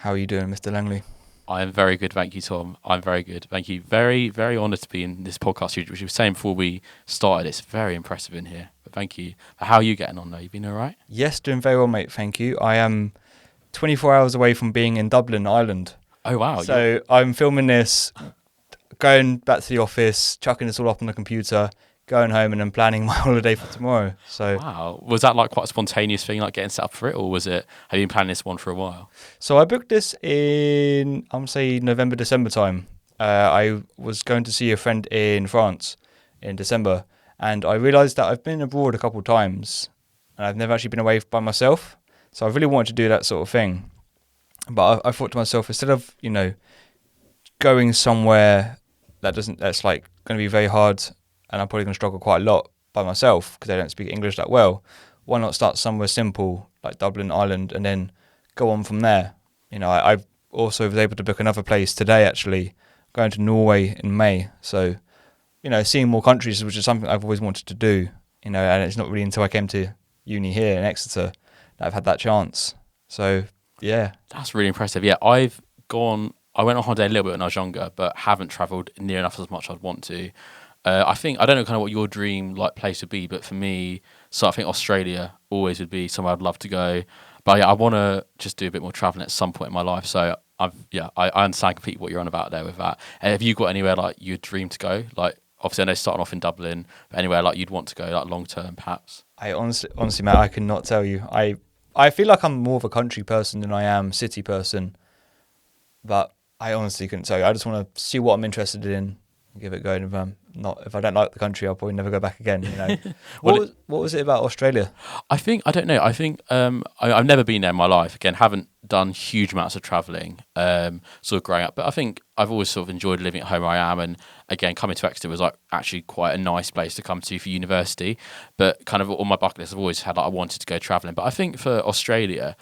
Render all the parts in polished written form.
How are you doing, Mr. Langley? I am very good, thank you, Tom. I'm very good, thank you. Very, very honoured to be in this podcast, which you were saying before we started. It's very impressive in here, but thank you. How are you getting on, though? You been all right? Yes, doing very well, mate. Thank you. I am 24 hours away from being in Dublin, Ireland. Oh, wow. So I'm filming this, going back to the office, chucking this all up on the computer, going home, and then planning my holiday for tomorrow. So, Wow. Was that like quite a spontaneous thing, like getting set up for it, or have you been planning this one for a while? so I booked this in, I'm say November, December time. I was going to see a friend in France in December, and I realised that I've been abroad a couple of times, and I've never actually been away by myself. So I really wanted to do that sort of thing. But I thought to myself, instead of, going somewhere that's like going to be very hard and I'm probably going to struggle quite a lot by myself because I don't speak English that well, why not start somewhere simple like Dublin, Ireland, and then go on from there? I also was able to book another place today, actually, going to Norway in May. So, seeing more countries, which is something I've always wanted to do, and it's not really until I came to uni here in Exeter that I've had that chance. So, yeah. That's really impressive. Yeah, I went on holiday a little bit when I was younger, but haven't travelled near enough as much as I'd want to. I think I don't know kind of what your dream like place would be, but for me, so I think Australia always would be somewhere I'd love to go. But yeah, I want to just do a bit more travelling at some point in my life. So I understand completely what you're on about there with that. And have you got anywhere like you'd dream to go? Like obviously I know starting off in Dublin, but anywhere like you'd want to go like long term perhaps. I honestly, Matt, I cannot tell you. I feel like I'm more of a country person than I am city person, but I honestly couldn't tell you. I just want to see what I'm interested in and give it a go. And if I don't like the country, I'll probably never go back again. Well, What was it about Australia? I don't know. I think I've never been there in my life. Again, haven't done huge amounts of travelling, sort of growing up. But I think I've always sort of enjoyed living at home where I am. And again, coming to Exeter was like actually quite a nice place to come to for university. But kind of on my bucket list, I've always had like I wanted to go travelling. But I think for Australia,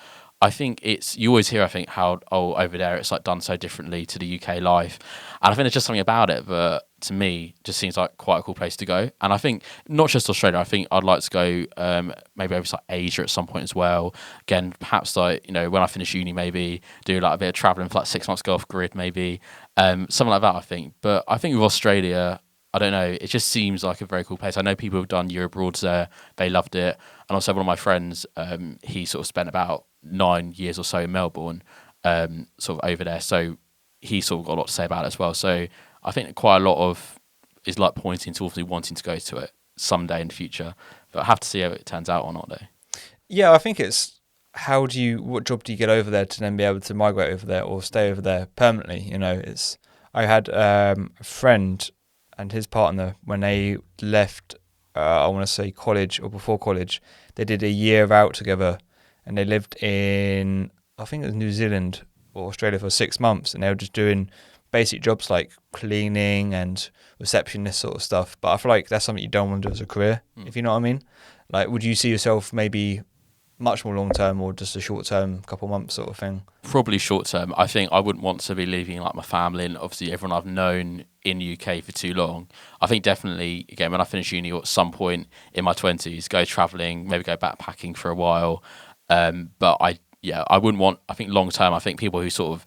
I think you always hear, I think, how, over there it's like done so differently to the UK life. And I think there's just something about it that, to me, just seems like quite a cool place to go. And I think not just Australia, I think I'd like to go maybe over to like Asia at some point as well. Again, perhaps like, when I finish uni, maybe do like a bit of traveling for like 6 months, go off grid, maybe. Something like that, I think. But I think with Australia, I don't know, it just seems like a very cool place. I know people who've done year abroads there, they loved it. And also one of my friends, he sort of spent about 9 years or so in Melbourne, sort of over there. So he sort of got a lot to say about it as well. So I think quite a lot of is like pointing to obviously wanting to go to it someday in the future. But I have to see how it turns out or not, though. Yeah, I think it's what job do you get over there to then be able to migrate over there or stay over there permanently? I had a friend and his partner when they left. I want to say college or before college, they did a year out together, and they lived in I think it was New Zealand or Australia for 6 months, and they were just doing basic jobs like cleaning and receptionist sort of stuff. But I feel like that's something you don't want to do as a career, if you know what I mean. Like, would you see yourself maybe much more long term or just a short term, couple months sort of thing? Probably short term. I think I wouldn't want to be leaving like my family and obviously everyone I've known in the UK for too long. I think definitely, again, when I finish uni or at some point in my 20s, go travelling, maybe go backpacking for a while. But I wouldn't want, I think long term, I think people who sort of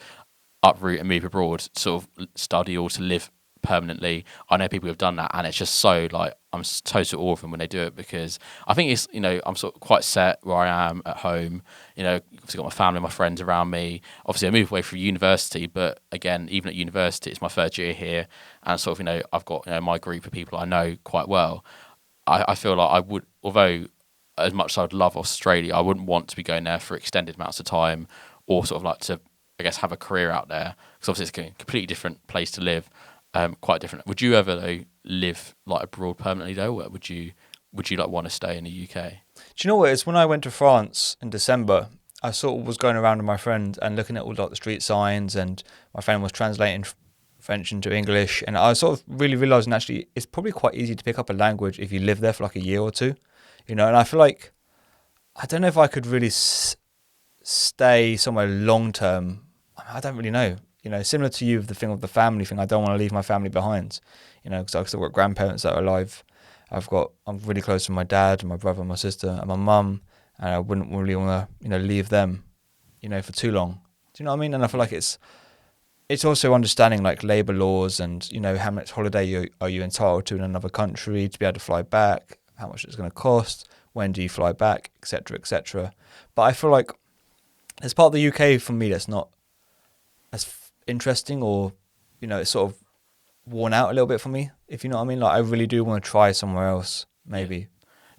uproot and move abroad, sort of study or to live permanently. I know people who've done that, and it's just so like I'm total awe of them when they do it, because I think it's I'm sort of quite set where I am at home. Obviously got my family, my friends around me. Obviously I moved away from university, but again, even at university, it's my third year here, and sort of I've got my group of people I know quite well. I feel like I would, although as much as I'd love Australia, I wouldn't want to be going there for extended amounts of time or sort of like to, I guess, have a career out there, because obviously it's a completely different place to live. Quite different. Would you ever though live like abroad permanently though? Or would you like want to stay in the UK? Do you know what? It's when I went to France in December, I sort of was going around with my friend and looking at all like the street signs, and my friend was translating French into English, and I was sort of really realising actually it's probably quite easy to pick up a language if you live there for like a year or two, and I feel like I don't know if I could really stay somewhere long term. I don't really know. Similar to you with the thing of the family thing, I don't want to leave my family behind, because I've still got grandparents that are alive. I'm really close to my dad and my brother and my sister and my mum, and I wouldn't really want to, leave them, for too long. Do you know what I mean? And I feel like it's also understanding like labor laws and how much holiday are you entitled to in another country to be able to fly back, how much it's going to cost, when do you fly back, etc., etc. But I feel like there's part of the UK for me that's not as interesting, or it's sort of worn out a little bit for me, if you know what I mean. Like I really do want to try somewhere else, maybe.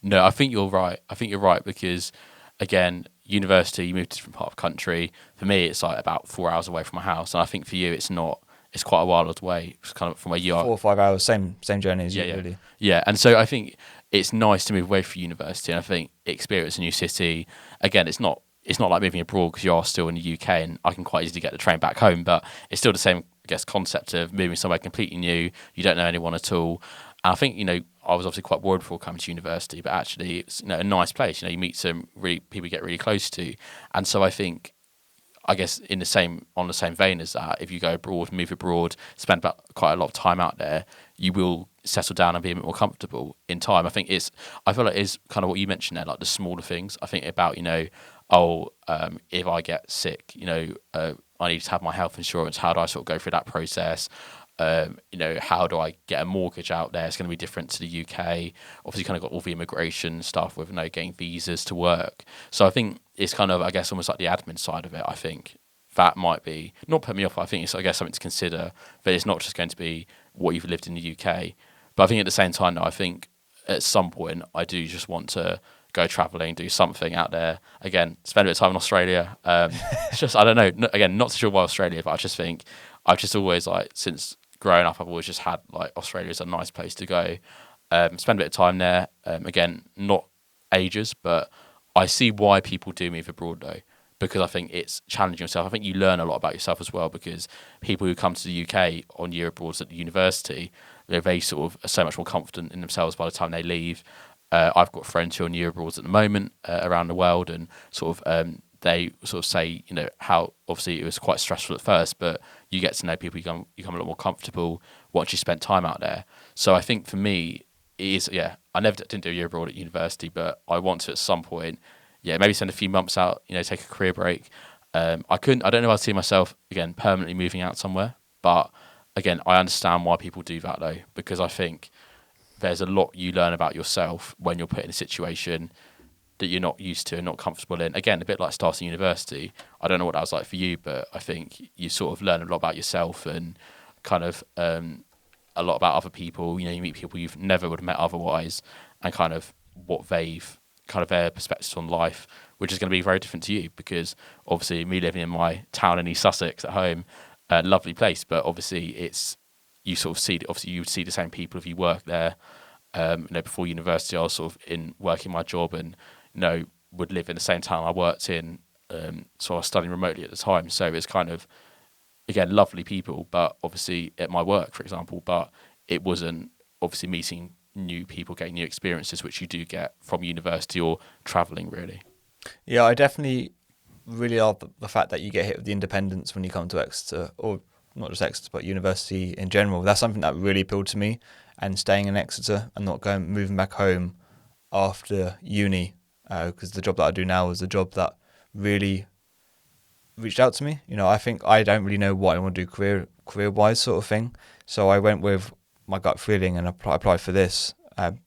No, I think you're right. I think you're right because, again, university, you move to a different part of the country. For me, it's like about 4 hours away from my house, and I think for you, it's not. It's quite a while away, it's kind of from where you are. 4 or 5 hours, same journey as you, Yeah, really. yeah. And so I think it's nice to move away from university, and I think experience a new city. Again, it's not like moving abroad because you are still in the UK, and I can quite easily get the train back home. But it's still the same, I guess, concept of moving somewhere completely new. You don't know anyone at all. And I think I was obviously quite worried before coming to university, but actually it's a nice place. You meet some really people you get really close to, and so I guess on the same vein as that, if you go abroad, move abroad, spend quite a lot of time out there, you will settle down and be a bit more comfortable in time. I feel like it's kind of what you mentioned there, like the smaller things. I think about if I get sick, I need to have my health insurance. How do I sort of go through that process? How do I get a mortgage out there? It's going to be different to the UK. Obviously, kind of got all the immigration stuff with getting visas to work. So I think it's kind of, I guess, almost like the admin side of it. I think that might be not put me off. I think it's, I guess, something to consider. But it's not just going to be what you've lived in the UK. But I think at the same time, I think at some point I do just want to go travelling, do something out there. Again, spend a bit of time in Australia. It's just, I don't know. Again, not so sure why Australia, but I just think I've just always since growing up, I've always just had Australia is a nice place to go. Spend a bit of time there. Again, not ages, but I see why people do move abroad though, because I think it's challenging yourself. I think you learn a lot about yourself as well, because people who come to the UK on year abroads at the university, they sort of are so much more confident in themselves by the time they leave. I've got friends who are on year abroads at the moment around the world, and sort of they sort of say, how obviously it was quite stressful at first, but you get to know people, you become a lot more comfortable once you spent time out there. So I think for me, it is, I never didn't do a year abroad at university, but I want to at some point, maybe spend a few months out, take a career break. I don't know if I see myself, again, permanently moving out somewhere, but again, I understand why people do that though, because I think there's a lot you learn about yourself when you're put in a situation that you're not used to and not comfortable in. Again, a bit like starting university. I don't know what that was like for you, but I think you sort of learn a lot about yourself and kind of a lot about other people. You meet people you've never would have met otherwise, and kind of what they've kind of their perspectives on life, which is going to be very different to you, because obviously me living in my town in East Sussex at home, lovely place, but obviously you sort of see, obviously you would see the same people if you work there. Before university, I was sort of working my job and would live in the same town I worked in. So I was studying remotely at the time. So it's kind of, again, lovely people, but obviously at my work, for example, but it wasn't obviously meeting new people, getting new experiences, which you do get from university or travelling, really. Yeah, I definitely really love the fact that you get hit with the independence when you come to Exeter, or not just Exeter, but university in general. That's something that really appealed to me, and staying in Exeter and not moving back home after uni, because the job that I do now is a job that really reached out to me. I think I don't really know what I want to do career wise, sort of thing. So I went with my gut feeling and applied for this,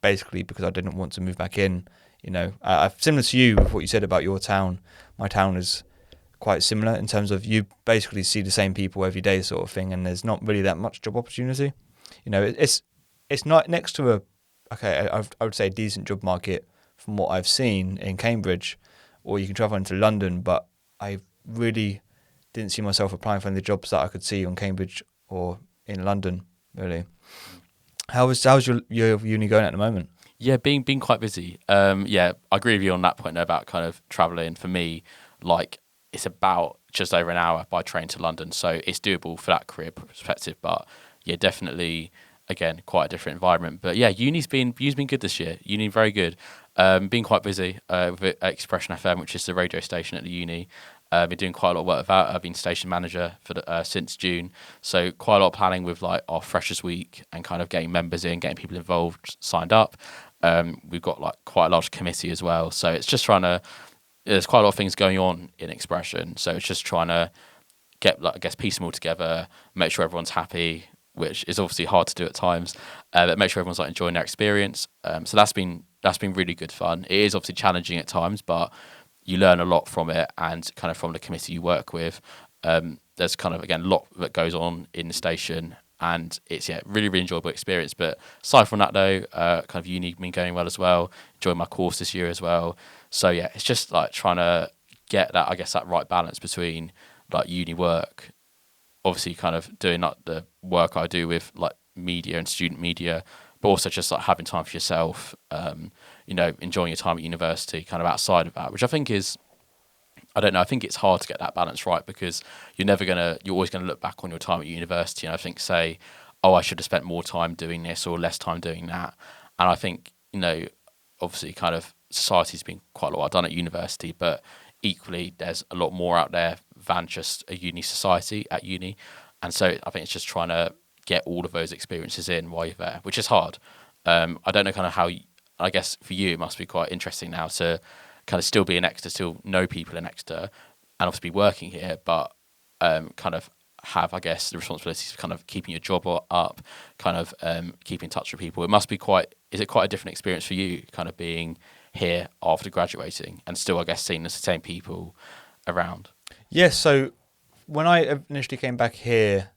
basically because I didn't want to move back in. Similar to you with what you said about your town. My town is quite similar in terms of you basically see the same people every day, sort of thing, and there's not really that much job opportunity. It's not next to I would say a decent job market from what I've seen in Cambridge, or you can travel into London, but I really didn't see myself applying for any jobs that I could see on Cambridge or in London, really. How's your uni going at the moment? Yeah, being quite busy. I agree with you on that point though, about kind of travelling. For me, it's about just over an hour by train to London, so it's doable for that career perspective. But yeah, definitely, again, quite a different environment. But yeah, uni's been good this year. Uni very good. Been quite busy with Expression FM, which is the radio station at the uni. Been doing quite a lot of work with that. I've been station manager for since June, so quite a lot of planning with our Freshers Week and kind of getting members in, getting people involved, signed up. We've got quite a large committee as well, so it's just there's quite a lot of things going on in Expression, so it's just trying to get like I guess piece them all together, make sure everyone's happy, which is obviously hard to do at times, but make sure everyone's like enjoying their experience. So that's been really good fun. It is obviously challenging at times, but you learn a lot from it, and kind of from the committee you work with. There's kind of again a lot that goes on in the station, and it's really enjoyable experience. But aside from that though, kind of uni been going well as well. Enjoying my course this year as well. So yeah, it's just like trying to get that, I guess, that right balance between like uni work, obviously kind of doing like the work I do with like media and student media, but also just like having time for yourself, enjoying your time at university kind of outside of that, which I think is, I don't know, I think it's hard to get that balance right, because you're always gonna look back on your time at university and I think say, oh, I should have spent more time doing this or less time doing that. And I think, obviously kind of society's been quite a lot done at university, but equally there's a lot more out there than just a uni society at uni. And so I think it's just trying to get all of those experiences in while you're there, which is hard. I don't know kind of how, I guess for you it must be quite interesting now to kind of still be in Exeter, still know people in Exeter, and obviously be working here, but kind of have, I guess, the responsibilities of kind of keeping your job up, kind of keeping in touch with people. It must be is it quite a different experience for you, kind of being here after graduating and still, I guess, seeing the same people around? Yes, so when I initially came back here,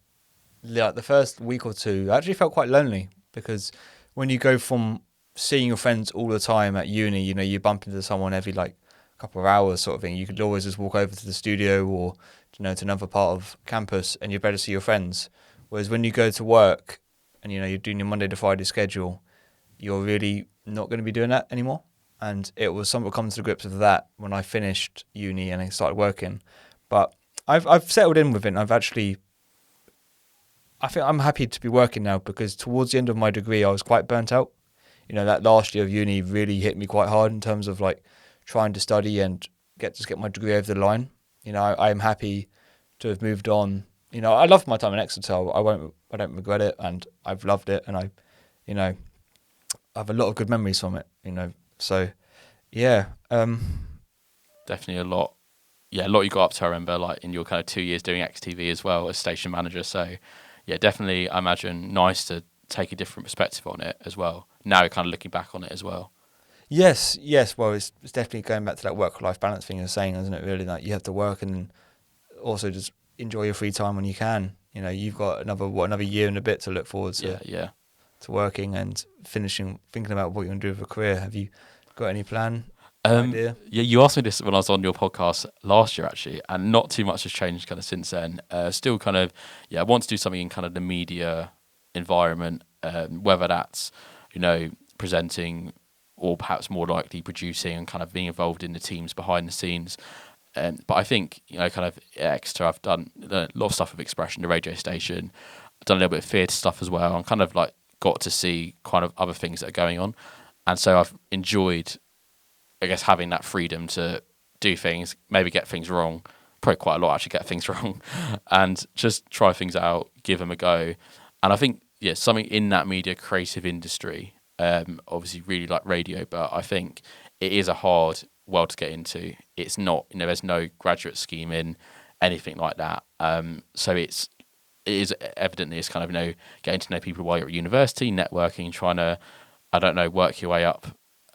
like the first week or two, I actually felt quite lonely, because when you go from seeing your friends all the time at uni, you bump into someone every like couple of hours sort of thing. You could always just walk over to the studio or to another part of campus and you're better to see your friends. Whereas when you go to work and you're doing your Monday to Friday schedule, you're really not going to be doing that anymore. And it was something coming to grips with that when I finished uni and I started working. But I've settled in with it. And I think I'm happy to be working now, because towards the end of my degree, I was quite burnt out. That last year of uni really hit me quite hard in terms of like trying to study and get my degree over the line. I'm happy to have moved on. I love my time in Exeter. I don't regret it, and I've loved it, and I have a lot of good memories from it. So yeah. Definitely a lot. Yeah, a lot you got up to, I remember, like in your kind of 2 years doing XTV as well as station manager. So yeah, definitely, I imagine, nice to take a different perspective on it as well. Now you're kind of looking back on it as well. Yes. Well, it's definitely going back to that work-life balance thing you're saying, isn't it? Really, like you have to work and also just enjoy your free time when you can. You've got another year and a bit to look forward to. Yeah. To working and thinking about what you're going to do with a career. Have you got any idea? Yeah, you asked me this when I was on your podcast last year, actually, and not too much has changed kind of since then. Still kind of, I want to do something in kind of the media environment, whether that's, presenting or perhaps more likely producing and kind of being involved in the teams behind the scenes. But I think, kind of at Exeter, I've done a lot of stuff with Expression, the radio station. I've done a little bit of theatre stuff as well. I'm kind of like got to see kind of other things that are going on. And so I've enjoyed, I guess, having that freedom to do things, maybe get things wrong, probably quite a lot actually get things wrong, and just try things out, give them a go. And I think, something in that media creative industry, obviously really like radio, but I think it is a hard world to get into. It's not, there's no graduate scheme in anything like that. So it is evidently it's kind of, getting to know people while you're at university, networking, trying to, I don't know, work your way up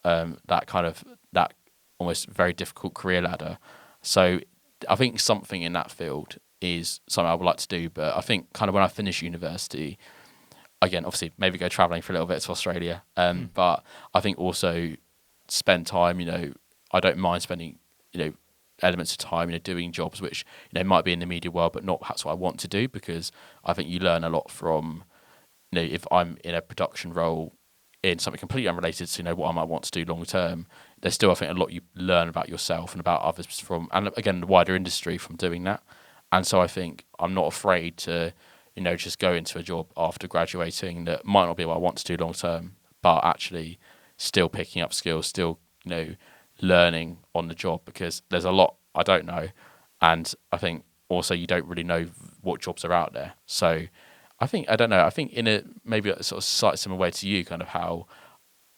that almost very difficult career ladder. So I think something in that field is something I would like to do. But I think kind of when I finish university, again, obviously maybe go travelling for a little bit to Australia. But I think also spend time, I don't mind spending, elements of time, doing jobs which, might be in the media world, but not perhaps what I want to do, because I think you learn a lot from, if I'm in a production role in something completely unrelated to, what I might want to do long term, there's still, I think, a lot you learn about yourself and about others from, and again, the wider industry from doing that. And so I think I'm not afraid to, just go into a job after graduating that might not be what I want to do long term, but actually still picking up skills, still, learning on the job, because there's a lot I don't know. And I think also you don't really know what jobs are out there. So I think in a maybe a sort of slightly similar way to you, kind of how,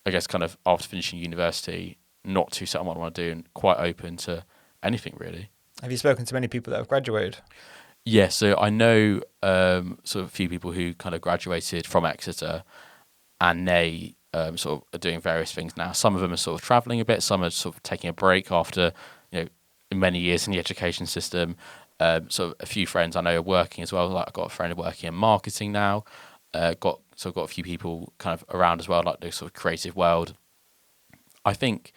I guess, kind of after finishing university, not too set on what I want to do and quite open to anything really. Have you spoken to many people that have graduated? Yeah, so I know sort of a few people who kind of graduated from Exeter, and they sort of are doing various things now. Some of them are sort of travelling a bit. Some are sort of taking a break after many years in the education system. Sort of a few friends I know are working as well. Like I've got a friend working in marketing now. Got a few people kind of around as well, like the sort of creative world. I think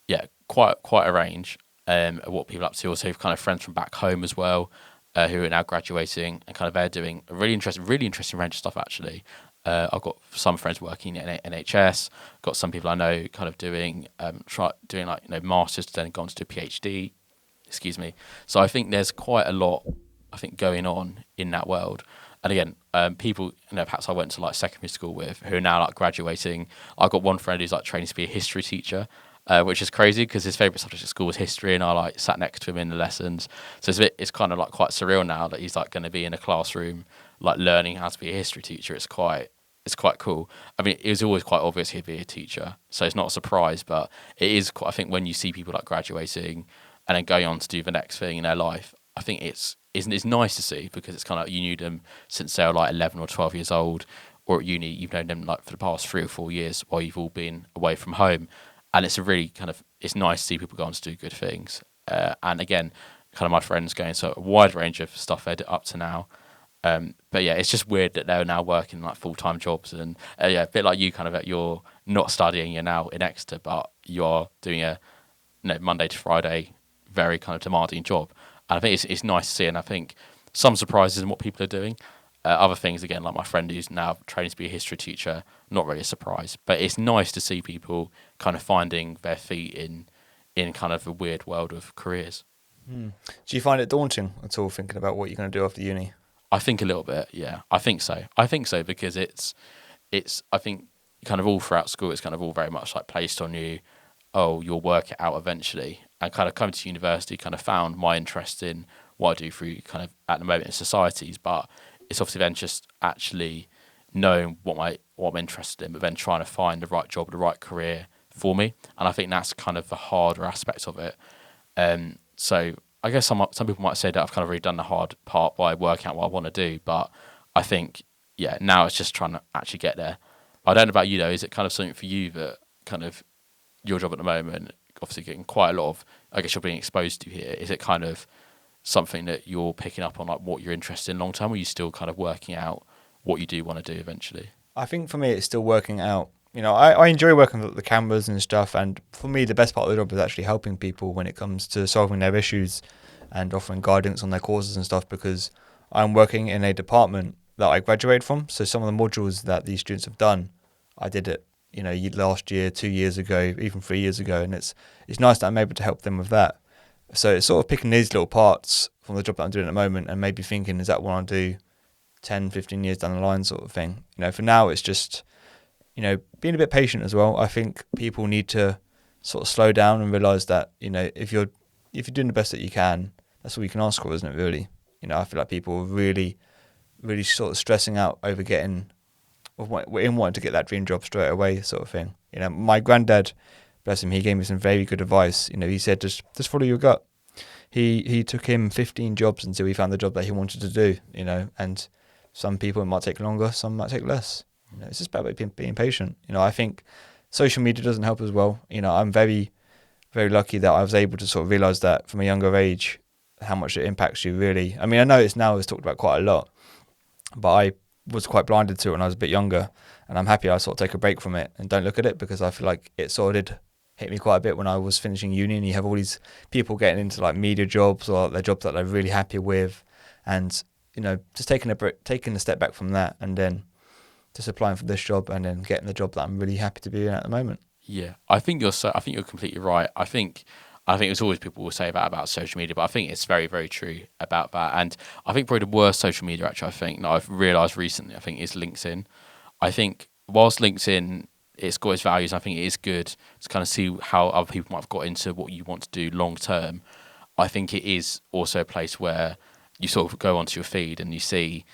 yeah, quite a range of what people are up to. Also, kind of friends from back home as well, who are now graduating and kind of they're doing a really interesting range of stuff actually. I've got some friends working in NHS. Got some people I know kind of doing doing like masters, then gone to do a PhD. Excuse me. So I think there's quite a lot I think going on in that world. And again, people perhaps I went to like secondary school with who are now like graduating. I've got one friend who's like training to be a history teacher, which is crazy because his favourite subject at school was history, and I like sat next to him in the lessons. So it's kind of like quite surreal now that he's like going to be in a classroom like learning how to be a history teacher. It's quite cool. I mean, it was always quite obvious he'd be a teacher, so it's not a surprise. But it is quite, I think when you see people like graduating and then going on to do the next thing in their life, I think it's nice to see because it's kind of like you knew them since they were like 11 or 12 years old, or at uni you've known them like for the past 3 or 4 years while you've all been away from home, and it's a really kind of it's nice to see people go on to do good things. And again, kind of my friends going to a wide range of stuff they're up to now. But yeah, it's just weird that they're now working like full-time jobs, and yeah, a bit like you kind of you're not studying, you're now in Exeter, but you're doing a Monday to Friday very kind of demanding job. And I think it's nice to see, and I think some surprises in what people are doing. Other things, again, like my friend who's now training to be a history teacher, not really a surprise. But it's nice to see people kind of finding their feet in kind of a weird world of careers. Do you find it daunting at all thinking about what you're going to do after uni? I think a little bit, yeah. I think so. I think so because it's I think kind of all throughout school it's kind of all very much like placed on you. Oh, you'll work it out eventually. And kind of coming to university, kind of found my interest in what I do through kind of at the moment in societies, but it's obviously then just actually knowing what I'm interested in, but then trying to find the right job, the right career for me. And I think that's kind of the harder aspect of it. So I guess some people might say that I've kind of already done the hard part by working out what I want to do, but I think yeah, now it's just trying to actually get there. I don't know about you though. Is it kind of something for you that kind of your job at the moment, obviously getting quite a lot of, I guess you're being exposed to here. Is it kind of something that you're picking up on, like what you're interested in long term, or are you still kind of working out what you do want to do eventually? I think for me, it's still working out. I enjoy working with the cameras and stuff, and for me, the best part of the job is actually helping people when it comes to solving their issues and offering guidance on their courses and stuff, because I'm working in a department that I graduated from. So some of the modules that these students have done, I did it, last year, 2 years ago, even 3 years ago, and it's nice that I'm able to help them with that. So it's sort of picking these little parts from the job that I'm doing at the moment and maybe thinking, is that what I do 10, 15 years down the line sort of thing. For now, it's just, being a bit patient as well. I think people need to sort of slow down and realise that, if you're doing the best that you can, that's all you can ask for, isn't it, really? I feel like people are really, really sort of stressing out over wanting to get that dream job straight away sort of thing. My granddad, bless him, he gave me some very good advice. He said, just follow your gut. He took him 15 jobs until he found the job that he wanted to do, and some people it might take longer, some might take less. It's just about being patient. I think social media doesn't help as well. I'm very, very lucky that I was able to sort of realise that from a younger age, how much it impacts you really. I mean, I know it's talked about quite a lot, but I was quite blinded to it when I was a bit younger, and I'm happy I sort of take a break from it and don't look at it, because I feel like it sort of did hit me quite a bit when I was finishing uni, and you have all these people getting into like media jobs or their jobs that they're really happy with, and just taking a step back from that, and then just applying for this job and then getting the job that I'm really happy to be in at the moment. Yeah, I think you're completely right. I think it's always people will say about social media, but I think it's very, very true about that. And I think probably the worst social media actually, I think that I've realised recently, I think is LinkedIn. I think whilst LinkedIn, it's got its values, I think it is good to kind of see how other people might have got into what you want to do long term. I think it is also a place where you sort of go onto your feed and you see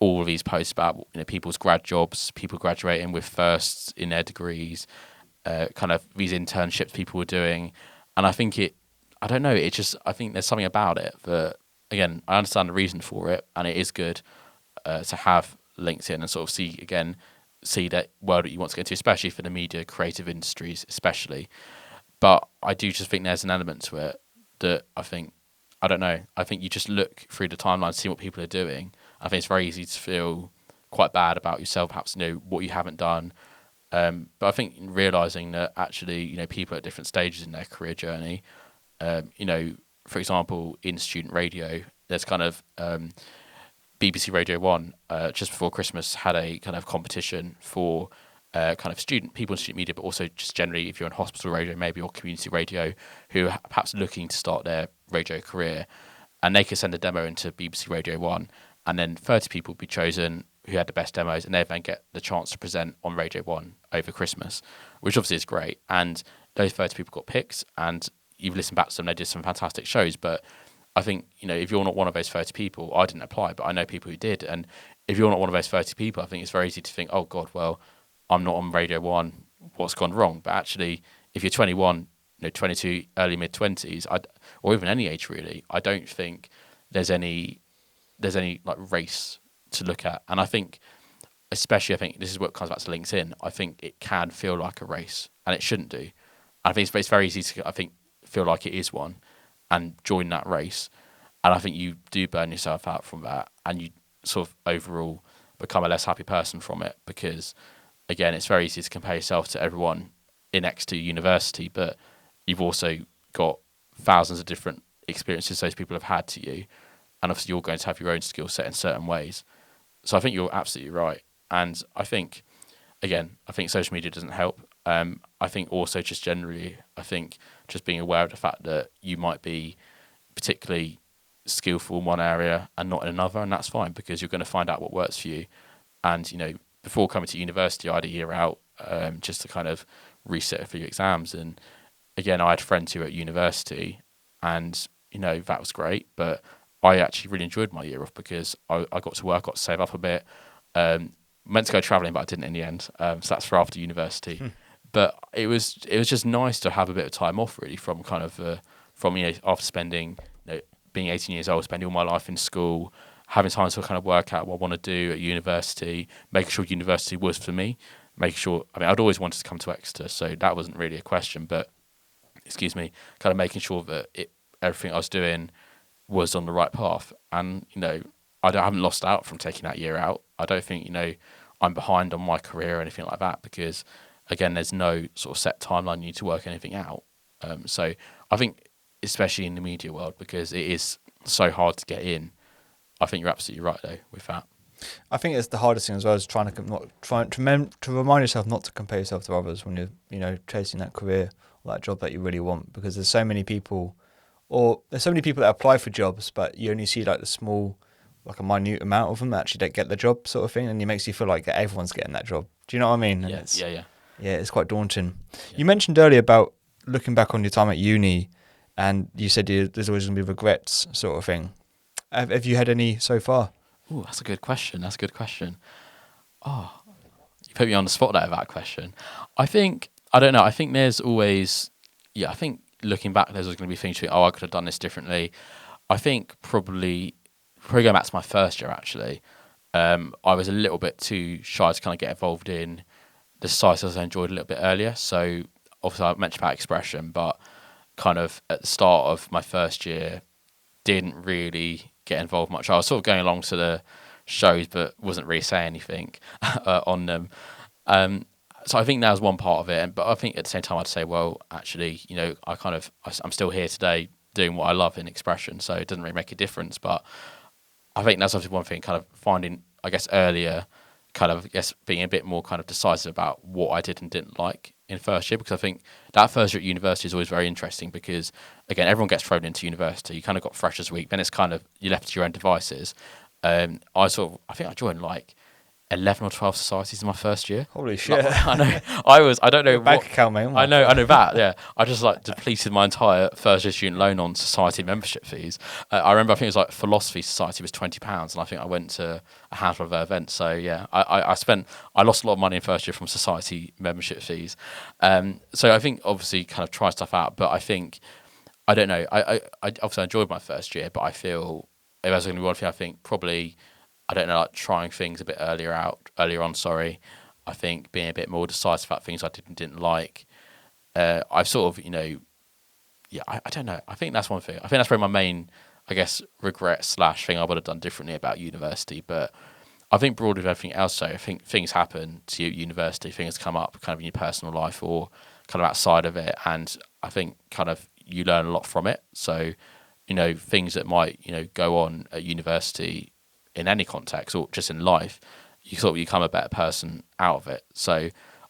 all of these posts about people's grad jobs, people graduating with firsts in their degrees, kind of these internships people were doing, and I think I don't know, I think there's something about it that again, I understand the reason for it, and it is good to have LinkedIn and sort of see that world that you want to get into, especially for the media creative industries, especially. But I do just think there's an element to it that I don't know. I think you just look through the timeline, see what people are doing. I think it's very easy to feel quite bad about yourself, perhaps what you haven't done. But I think realizing that actually, people at different stages in their career journey, for example, in student radio, there's kind of BBC Radio 1 just before Christmas had a kind of competition for kind of people in student media, but also just generally if you're on hospital radio maybe or community radio who are perhaps looking to start their radio career, and they could send a demo into BBC Radio 1, and then 30 people would be chosen who had the best demos, and they then get the chance to present on Radio 1 over Christmas, which obviously is great. And those 30 people got picked, and you've listened back to them, they did some fantastic shows. But I think, if you're not one of those 30 people, I didn't apply, but I know people who did. And if you're not one of those 30 people, I think it's very easy to think, oh God, well, I'm not on Radio 1, what's gone wrong? But actually, if you're 21, 22, early mid-20s, or even any age really, I don't think there's any like race to look at. And I think, especially, I think this is what comes back to LinkedIn, I think it can feel like a race, and it shouldn't do. I think it's very easy to, feel like it is one and join that race. And I think you do burn yourself out from that, and you sort of overall become a less happy person from it, because again, it's very easy to compare yourself to everyone in next to university, but you've also got thousands of different experiences those people have had to you, and obviously you're going to have your own skill set in certain ways. So I think you're absolutely right. And I think, again, social media doesn't help. I think also just generally, just being aware of the fact that you might be particularly skillful in one area and not in another, and that's fine, because you're going to find out what works for you. And, before coming to university, I had a year out just to kind of reset for your exams. And again, I had friends who were at university, and, that was great. But I actually really enjoyed my year off because I got to work, got to save up a bit. Meant to go travelling, but I didn't in the end. So that's for after university. But it was just nice to have a bit of time off, really, from kind of after spending, being 18 years old, spending all my life in school, having time to kind of work out what I want to do at university, making sure university was for me, making sure. I'd always wanted to come to Exeter, so that wasn't really a question. But kind of making sure that everything I was doing was on the right path. And I haven't lost out from taking that year out. I don't think I'm behind on my career or anything like that, because again, there's no sort of set timeline you need to work anything out. So I think, especially in the media world, because it is so hard to get in, I think you're absolutely right though with that. I think it's the hardest thing as well, is trying to remind yourself not to compare yourself to others when you're chasing that career or that job that you really want, because there's so many people that apply for jobs, but you only see like the small, like a minute amount of them that actually don't get the job, sort of thing, and it makes you feel like everyone's getting that job. Do you know what I mean? And Yeah. Yeah, it's quite daunting. Yeah. You mentioned earlier about looking back on your time at uni, and you said there's always going to be regrets, sort of thing. Have you had any so far? Oh, that's a good question. Oh, you put me on the spot there with that question. I don't know. I think there's always, I think looking back, there's always going to be things you think, I could have done this differently. I think probably going back to my first year, actually, I was a little bit too shy to kind of get involved in the societies I enjoyed a little bit earlier. So obviously I mentioned about expression, but kind of at the start of my first year, didn't really get involved much. I was sort of going along to the shows, but wasn't really saying anything on them. So I think that was one part of it. But I think at the same time, I'd say, well, actually, I'm still here today doing what I love in expression, so it doesn't really make a difference. But I think that's obviously one thing, kind of finding, I guess, earlier, kind of, I guess, being a bit more kind of decisive about what I did and didn't like in first year, because I think that first year at university is always very interesting, because again, everyone gets thrown into university. You kind of got freshers week, then it's kind of you're left to your own devices. I think I joined like 11 or 12 societies in my first year. Holy shit! I know. I don't know. Bank account, mate. I know that. Yeah, I just depleted my entire first year student loan on society membership fees. I remember, I think it was like philosophy society was £20, and I think I went to a handful of their events. So yeah, I lost a lot of money in first year from society membership fees. So I think obviously kind of try stuff out, but I think, I don't know. I obviously enjoyed my first year, but I feel if there's going to be one thing, I think probably, I don't know, like trying things a bit earlier on. Sorry, I think being a bit more decisive about things I didn't like. I've sort of, yeah, I don't know. I think that's one thing. I think that's probably my main, I guess, regret slash thing I would have done differently about university. But I think broadly with everything else, though, I think things happen to you at university, things come up kind of in your personal life or kind of outside of it. And I think kind of you learn a lot from it. So, things that might, go on at university in any context or just in life, you sort of become a better person out of it. So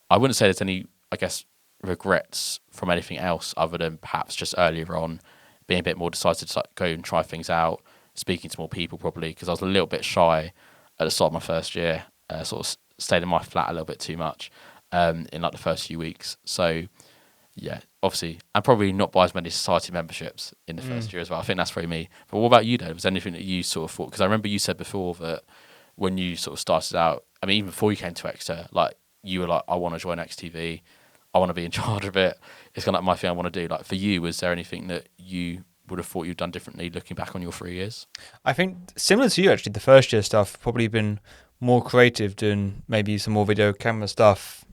I wouldn't say there's any, I guess, regrets from anything else other than perhaps just earlier on being a bit more decisive to like, go and try things out, speaking to more people probably, because I was a little bit shy at the start of my first year, sort of stayed in my flat a little bit too much in like the first few weeks. So yeah, obviously, and probably not buy as many society memberships in the first year as well. I think that's probably me. But what about you, Dave? Was there anything that you sort of thought? Because I remember you said before that when you sort of started out, I mean, even before you came to Exeter, like you were like, I want to join XTV, I want to be in charge of it. It's kind of like my thing I want to do. Like for you, was there anything that you would have thought you'd done differently looking back on your 3 years? I think similar to you actually, the first year stuff probably been more creative, doing maybe some more video camera stuff.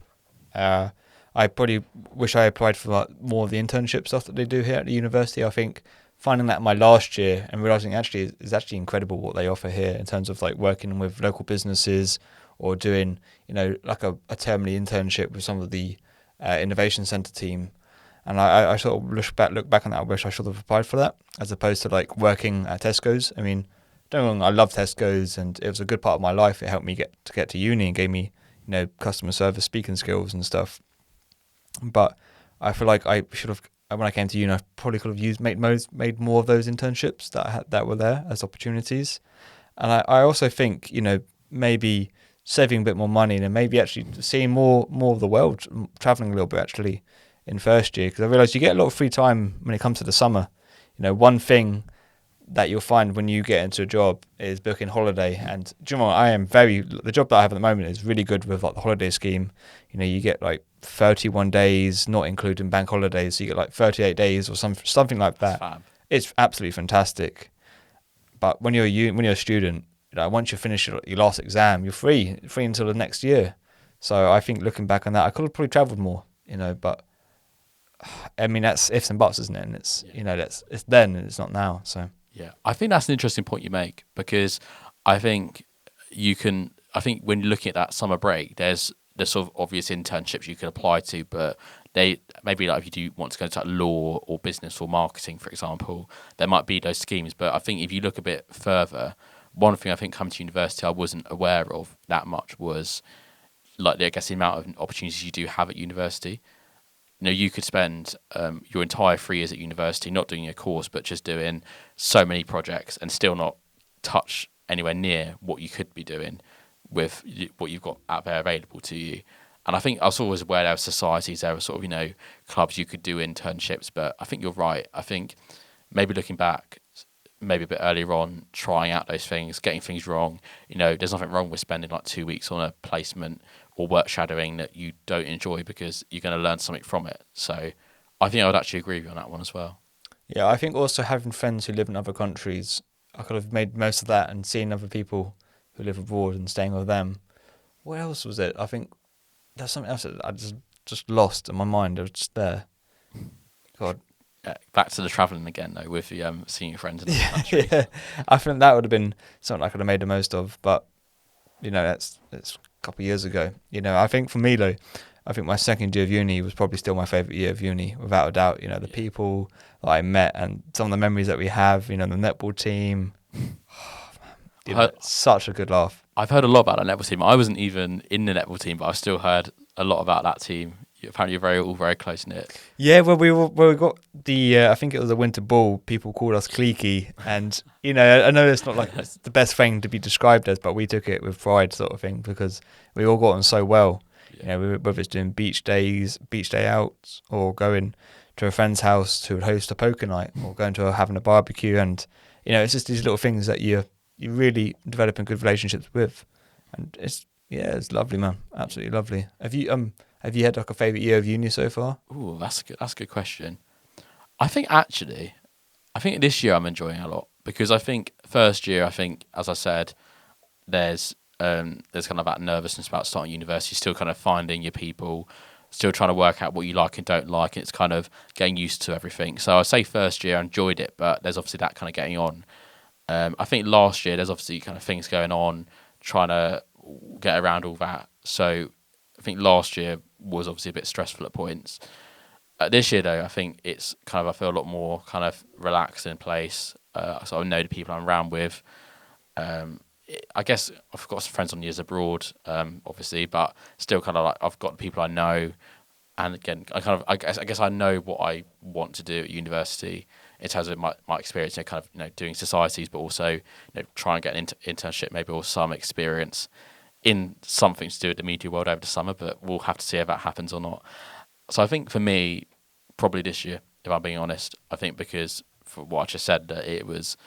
I probably wish I applied for like more of the internship stuff that they do here at the university. I think finding that in my last year and realizing actually is actually incredible what they offer here in terms of like working with local businesses or doing like a termly internship with some of the innovation center team. And I sort of look back on that. I wish I should have applied for that as opposed to like working at Tesco's. I mean, don't get me wrong, I love Tesco's and it was a good part of my life. It helped me get to uni and gave me customer service speaking skills and stuff. But I feel like I should have, when I came to uni, I probably could have made more of those internships that were there as opportunities. And I also think maybe saving a bit more money and maybe actually seeing more of the world, traveling a little bit actually in first year, because I realised you get a lot of free time when it comes to the summer. One thing that you'll find when you get into a job is booking holiday. And do you know what, the job that I have at the moment is really good with like the holiday scheme. You get like 31 days, not including bank holidays. So you get like 38 days or something like that. Fab. It's absolutely fantastic. But when you're a student, once you finish your last exam, you're free until the next year. So I think looking back on that, I could have probably travelled more, but I mean, that's ifs and buts, isn't it? And it's, it's then and it's not now. So Yeah, I think that's an interesting point you make because I think when you're looking at that summer break, there's the sort of obvious internships you could apply to, but they maybe like if you do want to go into like law or business or marketing, for example, there might be those schemes. But I think if you look a bit further, one thing I think coming to university I wasn't aware of that much was like I guess the amount of opportunities you do have at university. You could spend your entire 3 years at university not doing a course, but just doing so many projects and still not touch anywhere near what you could be doing with what you've got out there available to you. And I think I was always aware there were societies, there were sort of, clubs you could do internships, but I think you're right. I think maybe looking back, maybe a bit earlier on, trying out those things, getting things wrong, there's nothing wrong with spending like 2 weeks on a placement or work shadowing that you don't enjoy because you're going to learn something from it. So I think I would actually agree with you on that one as well. yeah, I think also having friends who live in other countries, I could have made most of that and seeing other people who live abroad and staying with them. What else was it? I think there's something else that I just lost in my mind. It was just there. God. Back to the travelling again, though, with the seeing your friends in the country. Yeah, I think that would have been something I could have made the most of. But that's a couple of years ago. I think for me though, I think my second year of uni was probably still my favourite year of uni, without a doubt. The people that I met and some of the memories that we have. The netball team. Such a good laugh. I've heard a lot about that netball team. I wasn't even in the netball team, but I've still heard a lot about that team. Apparently, you're all very close knit. Yeah, well, we got the I think it was a winter ball. People called us cliquey, and I know it's not like it's the best thing to be described as, but we took it with pride, sort of thing, because we all got on so well. Yeah. Whether it's doing beach day outs, or going to a friend's house to host a poker night, or going to having a barbecue, and it's just these little things that you really developing good relationships with, and it's lovely, man, absolutely lovely. Have you had like a favourite year of uni so far? Ooh, that's a good question. I think this year I'm enjoying a lot because I think first year, I think as I said, there's kind of that nervousness about starting university, still kind of finding your people, still trying to work out what you like and don't like, and it's kind of getting used to everything. So I say first year I enjoyed it, but there's obviously that kind of getting on. I think last year there's obviously kind of things going on, trying to get around all that. So I think last year was obviously a bit stressful at points. This year though, I think it's kind of I feel a lot more kind of relaxed in place. So I know the people I'm around with. I guess I've got some friends on years abroad, obviously, but still kind of like I've got people I know, and again, I guess I know what I want to do at university in terms of my experience, kind of doing societies, but also trying to get an internship maybe or some experience in something to do with the media world over the summer. But we'll have to see if that happens or not. So I think for me, probably this year, if I'm being honest, I think because for what I just said, that it was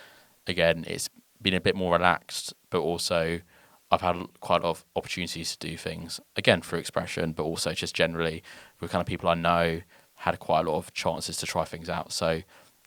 again, it's been a bit more relaxed, but also I've had quite a lot of opportunities to do things, again, through expression, but also just generally with kind of people I know, had quite a lot of chances to try things out. So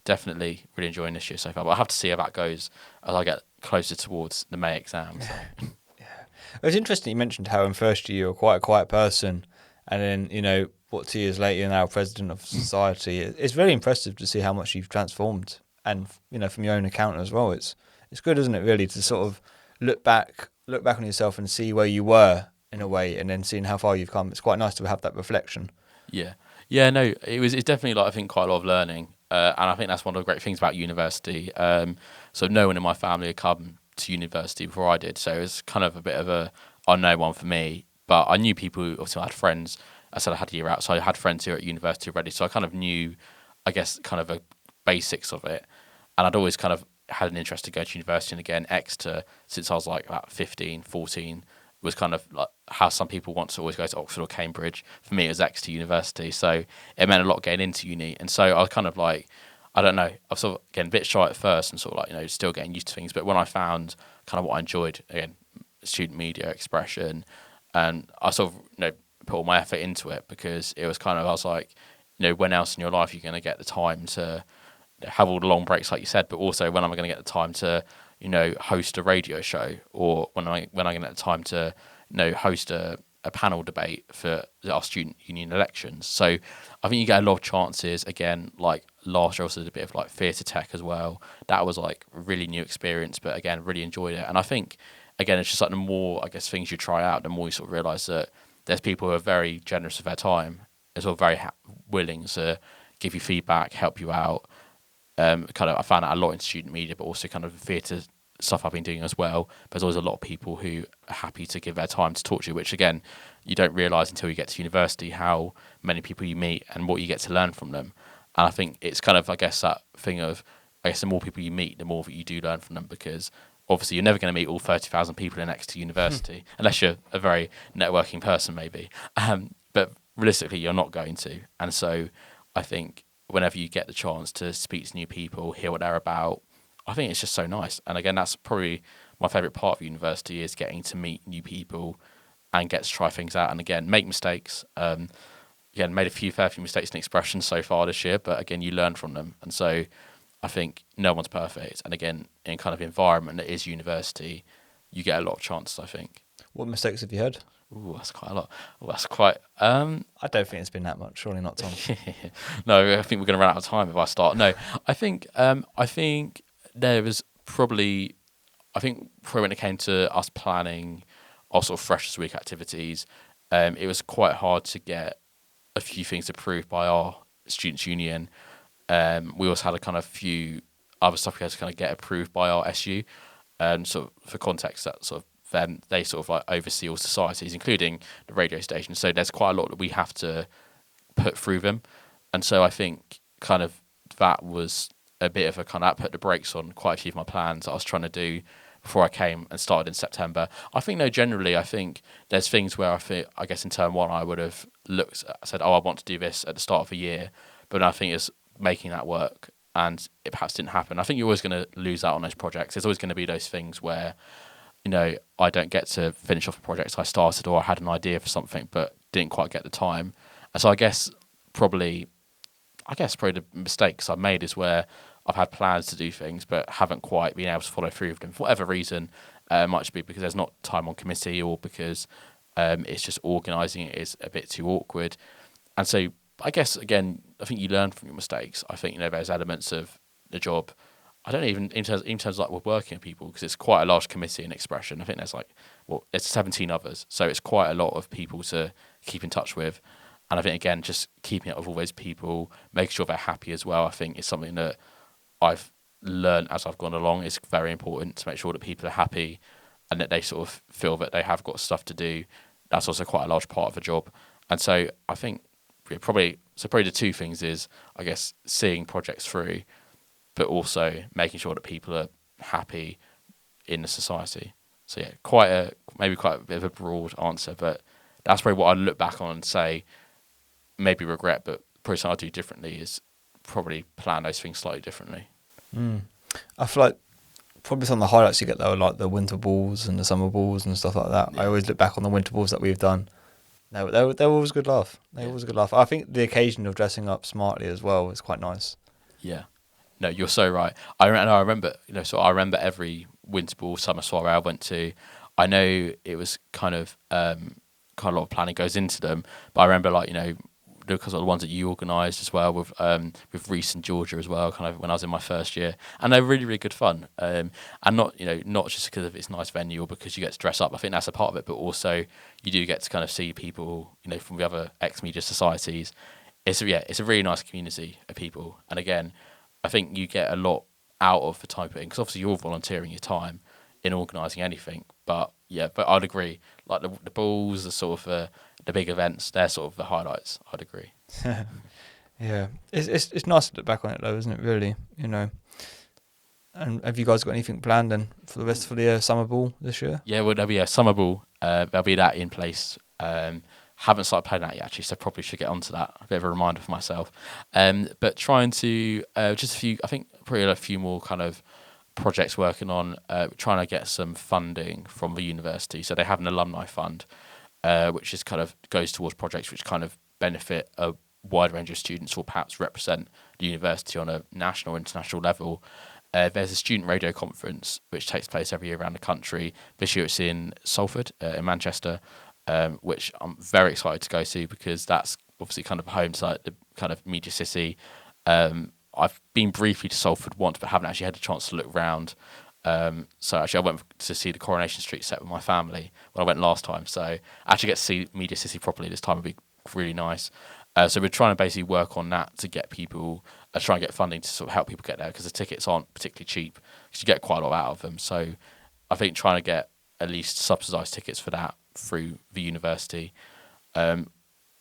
definitely really enjoying this year so far. But I'll have to see how that goes as I get closer towards the May exam. So. It was interesting you mentioned how in first year you were quite a quiet person, and then, 2 years later you're now president of society. It's very impressive to see how much you've transformed, and, from your own account as well. It's good, isn't it, really, to sort of look back on yourself and see where you were in a way, and then seeing how far you've come. It's quite nice to have that reflection. Yeah, no, it's definitely I think quite a lot of learning, and I think that's one of the great things about university. So no one in my family had come to university before I did, so it's kind of a bit of a unknown one for me. But I knew people who also had friends. I said I had a year out, so I had friends who were at university already, so I kind of knew, I guess, kind of the basics of it, and I'd always kind of had an interest to go to university. And again, Exeter, since I was like about 15, 14, was kind of like how some people want to always go to Oxford or Cambridge. For me, it was Exeter University. So it meant a lot getting into uni. And so I was kind of like, I don't know, I was sort of getting a bit shy at first and sort of like, still getting used to things. But when I found kind of what I enjoyed, again, student media, expression, and I sort of, put all my effort into it, because it was kind of, I was like, when else in your life are you going to get the time to have all the long breaks, like you said, but also when am I going to get the time to, host a radio show, or when am I going to get the time to, host a panel debate for our student union elections. So I think you get a lot of chances. Again, like last year, I also did a bit of like theatre tech as well. That was like a really new experience, but again, really enjoyed it. And I think, again, it's just like the more, I guess, things you try out, the more you sort of realise that there's people who are very generous with their time, as well, very willing to give you feedback, help you out. I found out a lot in student media, but also kind of theatre stuff I've been doing as well. But there's always a lot of people who are happy to give their time to talk to you, which again, you don't realise until you get to university how many people you meet and what you get to learn from them. And I think it's kind of, I guess, that thing of, I guess, the more people you meet, the more that you do learn from them, because obviously you're never going to meet all 30,000 people in Exeter University, unless you're a very networking person maybe. But realistically, you're not going to. And so I think whenever you get the chance to speak to new people, hear what they're about, I think it's just so nice. And again, that's probably my favourite part of university, is getting to meet new people and get to try things out. And again, make mistakes. Again, made a fair few mistakes in expression so far this year, but again, you learn from them. And so I think no one's perfect. And again, in kind of environment that is university, you get a lot of chances, I think. What mistakes have you had? Ooh, that's quite a lot. Ooh, that's quite. I don't think it's been that much. Surely not, Tom. No, I think we're going to run out of time if I start. No, I think there was probably. I think probably when it came to us planning our sort of Freshers Week activities, it was quite hard to get a few things approved by our students' union. We also had a kind of few other stuff we had to kind of get approved by our SU. So for context, that sort of they sort of like oversee all societies, including the radio station. So there's quite a lot that we have to put through them. And so I think kind of that was a bit of a kind of, that put the brakes on quite a few of my plans that I was trying to do before I came and started in September. I think, no, generally, I think there's things where I guess in term one, I would have said, I want to do this at the start of a year. But I think it's making that work, and it perhaps didn't happen. I think you're always going to lose out on those projects. There's always going to be those things where, I don't get to finish off a project I started, or I had an idea for something but didn't quite get the time. And so I guess probably the mistakes I made is where I've had plans to do things, but haven't quite been able to follow through with them for whatever reason. Might just be because there's not time on committee, or because it's just organising it is a bit too awkward. And so I guess, again, I think you learn from your mistakes. I think, there's elements of the job. I don't even, in terms of like we're working with people, because it's quite a large committee in Expression. I think there's there's 17 others. So it's quite a lot of people to keep in touch with. And I think, again, just keeping up with all those people, making sure they're happy as well, I think is something that I've learned as I've gone along. It's very important to make sure that people are happy and that they sort of feel that they have got stuff to do. That's also quite a large part of the job. And so I think probably the two things is, I guess, seeing projects through, but also making sure that people are happy in the society. So yeah, maybe quite a bit of a broad answer, but that's probably what I look back on and say, maybe regret, but probably something I'll do differently is probably plan those things slightly differently. I feel like probably some of the highlights you get though, like the winter balls and the summer balls and stuff like that. Yeah. I always look back on the winter balls that we've done. They were always a good laugh. They were always a good laugh. I think the occasion of dressing up smartly as well is quite nice. Yeah. No, you're so right. I remember, I remember every winter ball, summer soiree I went to. I know it was kind of a lot of planning goes into them, but I remember because of the ones that you organised as well with Reese and Georgia as well, kind of when I was in my first year, and they're really, really good fun. And not just because of its nice venue or because you get to dress up. I think that's a part of it, but also you do get to kind of see people, from the other ex-media societies. It's a really nice community of people, and again, I think you get a lot out of the time putting, because obviously you're volunteering your time in organising anything. But I'd agree, like the balls, the sort of the big events, they're sort of the highlights. I'd agree. Yeah, it's nice to look back on it though, isn't it? Really, And have you guys got anything planned then for the rest of the summer ball this year? Yeah, well, there'll be a summer ball. There'll be that in place. Haven't started playing that yet, actually, so probably should get onto that. A bit of a reminder for myself. But trying to just a few, I think probably a few more kind of projects working on, trying to get some funding from the university. So they have an alumni fund, which is kind of goes towards projects which kind of benefit a wide range of students or perhaps represent the university on a national or international level. There's a student radio conference which takes place every year around the country. This year it's in Salford, in Manchester, which I'm very excited to go to because that's obviously kind of home to the kind of media city. I've been briefly to Salford once, but haven't actually had a chance to look round. So actually, I went to see the Coronation Street set with my family when I went last time. So actually get to see Media City properly this time would be really nice. So we're trying to basically work on that to get people, try and get funding to sort of help people get there, because the tickets aren't particularly cheap, because you get quite a lot out of them. So I think trying to get at least subsidised tickets for that through the university.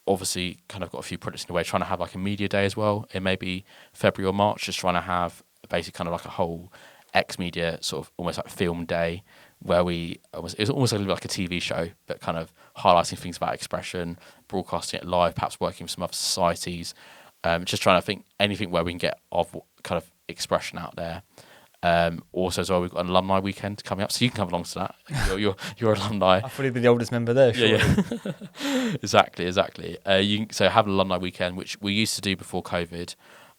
Obviously, kind of got a few projects in the way, trying to have like a media day as well in maybe February or March, just trying to have basically kind of like a whole ex-media sort of almost like film day where it was almost like a TV show, but kind of highlighting things about Expression, broadcasting it live, perhaps working with some other societies, just trying to think anything where we can get of kind of Expression out there. Also as well, we've got an alumni weekend coming up, so you can come along to that. You're alumni. I'll probably be the oldest member there. Surely. Yeah. Exactly. So have an alumni weekend, which we used to do before COVID,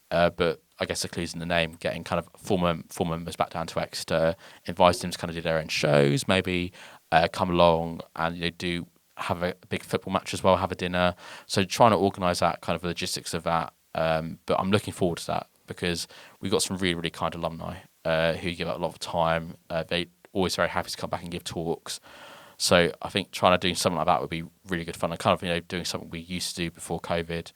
but I guess the clue's in the name, getting kind of former members back down to Exeter, inviting them to kind of do their own shows, maybe come along and do have a big football match as well, have a dinner. So trying to organise that kind of logistics of that. But I'm looking forward to that because we've got some really, really kind alumni who give up a lot of time. They always very happy to come back and give talks. So I think trying to do something like that would be really good fun. And kind of doing something we used to do before COVID.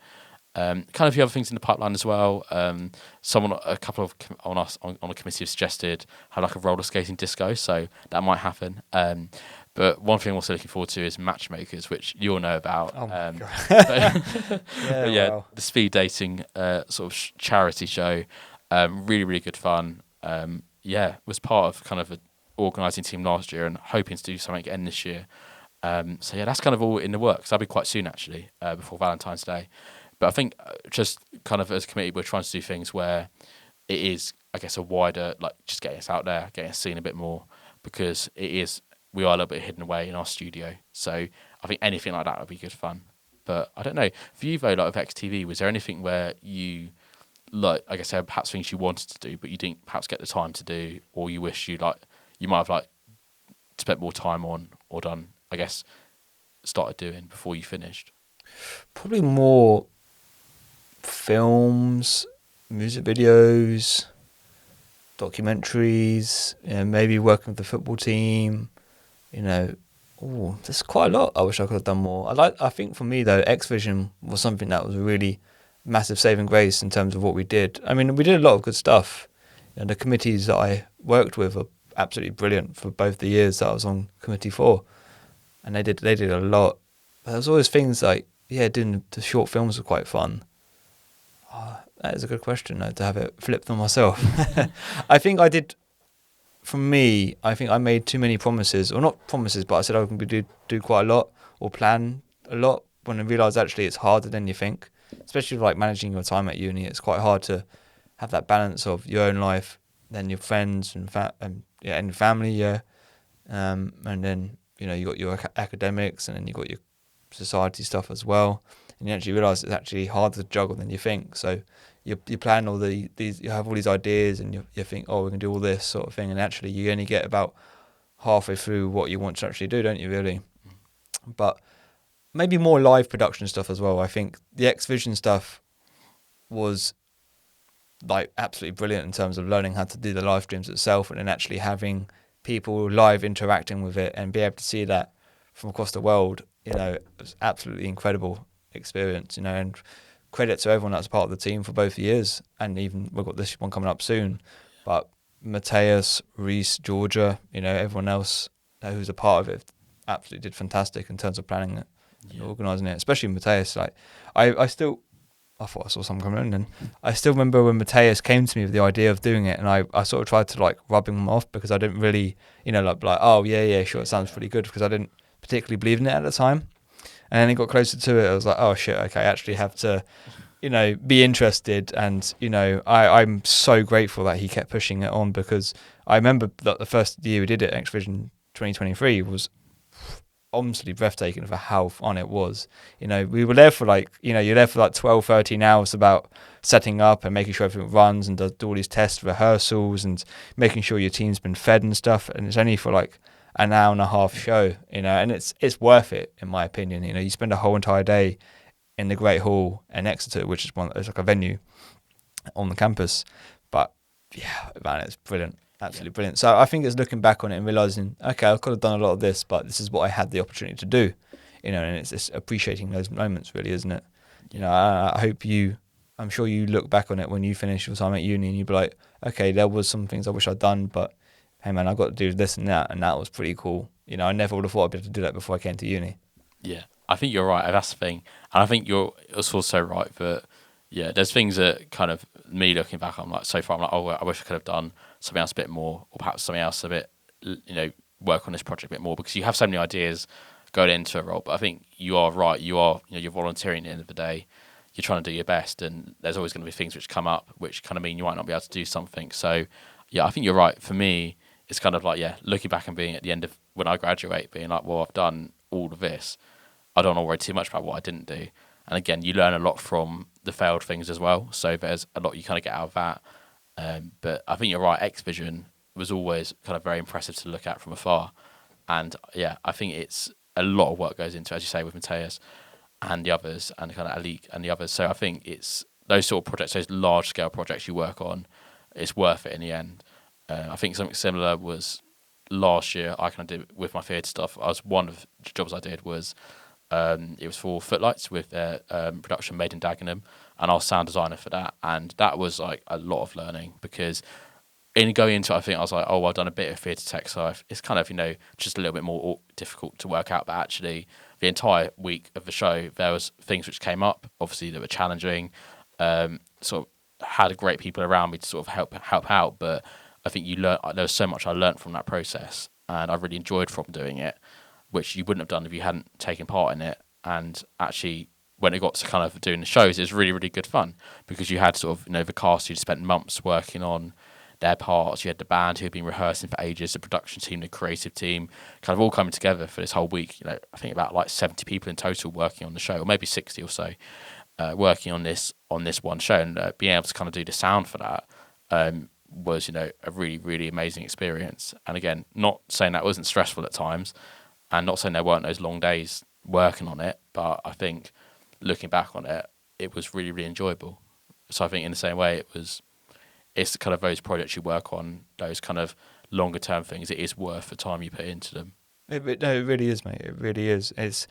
Kind of a few other things in the pipeline as well. A couple of on a committee have suggested have like a roller skating disco, so that might happen. But one thing I'm also looking forward to is Matchmakers, which you all know about. Oh my God. Wow. The speed dating sort of charity show. Really, really good fun. Was part of kind of an organising team last year and hoping to do something again this year. That's kind of all in the works. That'll be quite soon actually, before Valentine's Day. But I think just kind of as a committee, we're trying to do things where it is, I guess, a wider, like just getting us out there, getting us seen a bit more, because we are a little bit hidden away in our studio. So I think anything like that would be good fun. But I don't know, for you though, like with XTV, was there anything where you like I guess perhaps things you wanted to do but you didn't perhaps get the time to do, or you wish you might have spent more time on or done, I guess, started doing before you finished? Probably more films, music videos, documentaries, maybe working with the football team, you know. Oh, there's quite a lot I wish I could have done more. I think for me though, X Vision was something that was a really massive saving grace in terms of what we did. I mean, we did a lot of good stuff. And the committees that I worked with are absolutely brilliant for both the years that I was on committee for. And they did a lot. But there was always things like, yeah, doing the short films were quite fun. That is a good question, though, to have it flipped on myself. I think I did. For me, I think I made too many promises, or not promises, but I said I was going to do quite a lot or plan a lot. When I realised actually it's harder than you think, especially like managing your time at uni. It's quite hard to have that balance of your own life, then your friends and family, yeah, and then you got your academics, and then you got your society stuff as well, and you actually realise it's actually harder to juggle than you think. So you plan all these, you have all these ideas, and you think, oh, we can do all this sort of thing, and actually you only get about halfway through what you want to actually do, don't you? Really, but maybe more live production stuff as well. I think the X Vision stuff was like absolutely brilliant in terms of learning how to do the live streams itself, and then actually having people live interacting with it and be able to see that from across the world. It was absolutely incredible experience. And credit to everyone that's part of the team for both years, and even we've got this one coming up soon. But Mateus, Reese, Georgia, everyone else who's a part of it absolutely did fantastic in terms of planning it, and organising it, especially Mateus. Like I thought I saw someone coming in, and I still remember when Mateus came to me with the idea of doing it, and I sort of tried to like rub him off because I didn't really, like oh yeah, sure, it sounds pretty good, because I didn't particularly believe in it at the time. And then it got closer to it, I was like, oh shit, okay, I actually have to, be interested. And, I'm so grateful that he kept pushing it on, because I remember that the first year we did it, X Vision 2023, was honestly breathtaking for how fun it was. We were there for you're there for like 12, 13 hours about setting up and making sure everything runs, and do all these test rehearsals and making sure your team's been fed and stuff. And it's only for like an hour and a half show, and it's worth it in my opinion. You spend a whole entire day in the Great Hall in Exeter, which is it's like a venue on the campus. But yeah, man, it's brilliant, absolutely brilliant. So I think it's looking back on it and realizing, okay, I could have done a lot of this, but this is what I had the opportunity to do. And it's just appreciating those moments, really, isn't it? I hope I'm sure you look back on it when you finish your time at uni, and you'd be like, okay, there was some things I wish I'd done, but hey man, I've got to do this and that was pretty cool. I never would have thought I'd be able to do that before I came to uni. Yeah, I think you're right. That's the thing, and I think you're also right. But yeah, there's things that kind of me looking back, I'm like, so far, I'm like, oh, I wish I could have done something else a bit more, or perhaps something else a bit, work on this project a bit more, because you have so many ideas going into a role. But I think you are right. You're volunteering at the end of the day. You're trying to do your best, and there's always going to be things which come up which kind of mean you might not be able to do something. So yeah, I think you're right. For me, it's kind of like, looking back and being at the end of when I graduate, being like, well, I've done all of this. I don't want to worry too much about what I didn't do. And again, you learn a lot from the failed things as well. So there's a lot you kind of get out of that. But I think you're right. X Vision was always kind of very impressive to look at from afar. And yeah, I think it's a lot of work goes into, as you say, with Mateus and the others, and kind of Ali and the others. So I think it's those sort of projects, those large scale projects you work on, it's worth it in the end. I think something similar was last year. I kind of did with my theatre stuff. One of the jobs I did was it was for Footlights with their production Made in Dagenham, and I was sound designer for that. And that was like a lot of learning, because in going into it, I think I was like, oh, well, I've done a bit of theatre tech, so it's kind of just a little bit more difficult to work out. But actually, the entire week of the show, there was things which came up, obviously that were challenging. Sort of had great people around me to sort of help out, but I think there was so much I learnt from that process, and I really enjoyed from doing it, which you wouldn't have done if you hadn't taken part in it. And actually, when it got to kind of doing the shows, it was really, really good fun, because you had sort of, the cast who'd spent months working on their parts. You had the band who'd been rehearsing for ages, the production team, the creative team, kind of all coming together for this whole week. I think about like 70 people in total working on the show, or maybe 60 or so. working on this one show, and being able to kind of do the sound for that was a really really amazing experience. And again, not saying that wasn't stressful at times, and not saying there weren't those long days working on it, but I think looking back on it, it was really really enjoyable. So I think in the same way, it's kind of those projects you work on, those kind of longer term things. It is worth the time you put into them. No, it really is, mate. It really is. It's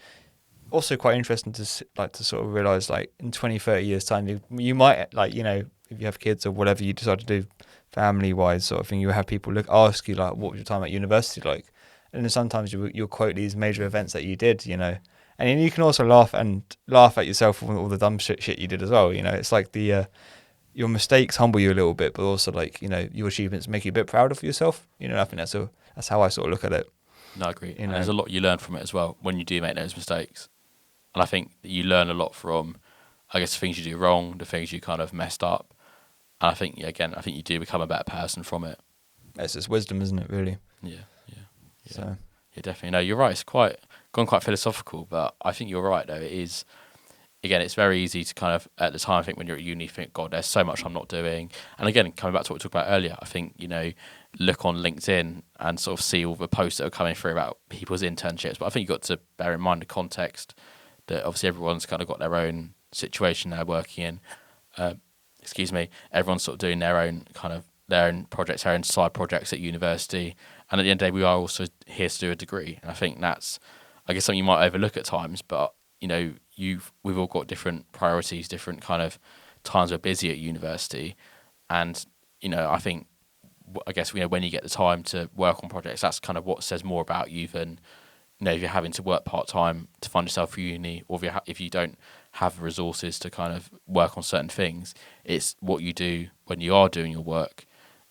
also quite interesting to to sort of realize, like, in 20, 30 years time, you might, like, if you have kids or whatever you decide to do family wise sort of thing, you have people ask you, like, what was your time at university like, and then sometimes you'll quote these major events that you did, and then you can also laugh at yourself for all the dumb shit you did as well. It's like the your mistakes humble you a little bit, but also, like, your achievements make you a bit proud of yourself. I think that's how I sort of look at it. No, I agree. And there's a lot you learn from it as well when you do make those mistakes. And I think you learn a lot from, I guess, the things you do wrong, the things you kind of messed up. And I think, I think you do become a better person from it. It's just wisdom, isn't it, really? Yeah. So. Yeah, definitely. No, you're right. It's gone quite philosophical, but I think you're right, though. It is, again, it's very easy to kind of, at the time, I think when you're at uni, think, God, there's so much I'm not doing. And again, coming back to what we talked about earlier, I think, look on LinkedIn and sort of see all the posts that are coming through about people's internships. But I think you've got to bear in mind the context that obviously everyone's kind of got their own situation they're working in. Everyone's sort of doing their own projects, their own side projects at university. And at the end of the day, we are also here to do a degree. And I think that's, I guess, something you might overlook at times, but, we've all got different priorities, different kind of times we're busy at university. And, I think, when you get the time to work on projects, that's kind of what says more about you than, if you're having to work part-time to fund yourself for uni, or if you don't have the resources to kind of work on certain things. It's what you do when you are doing your work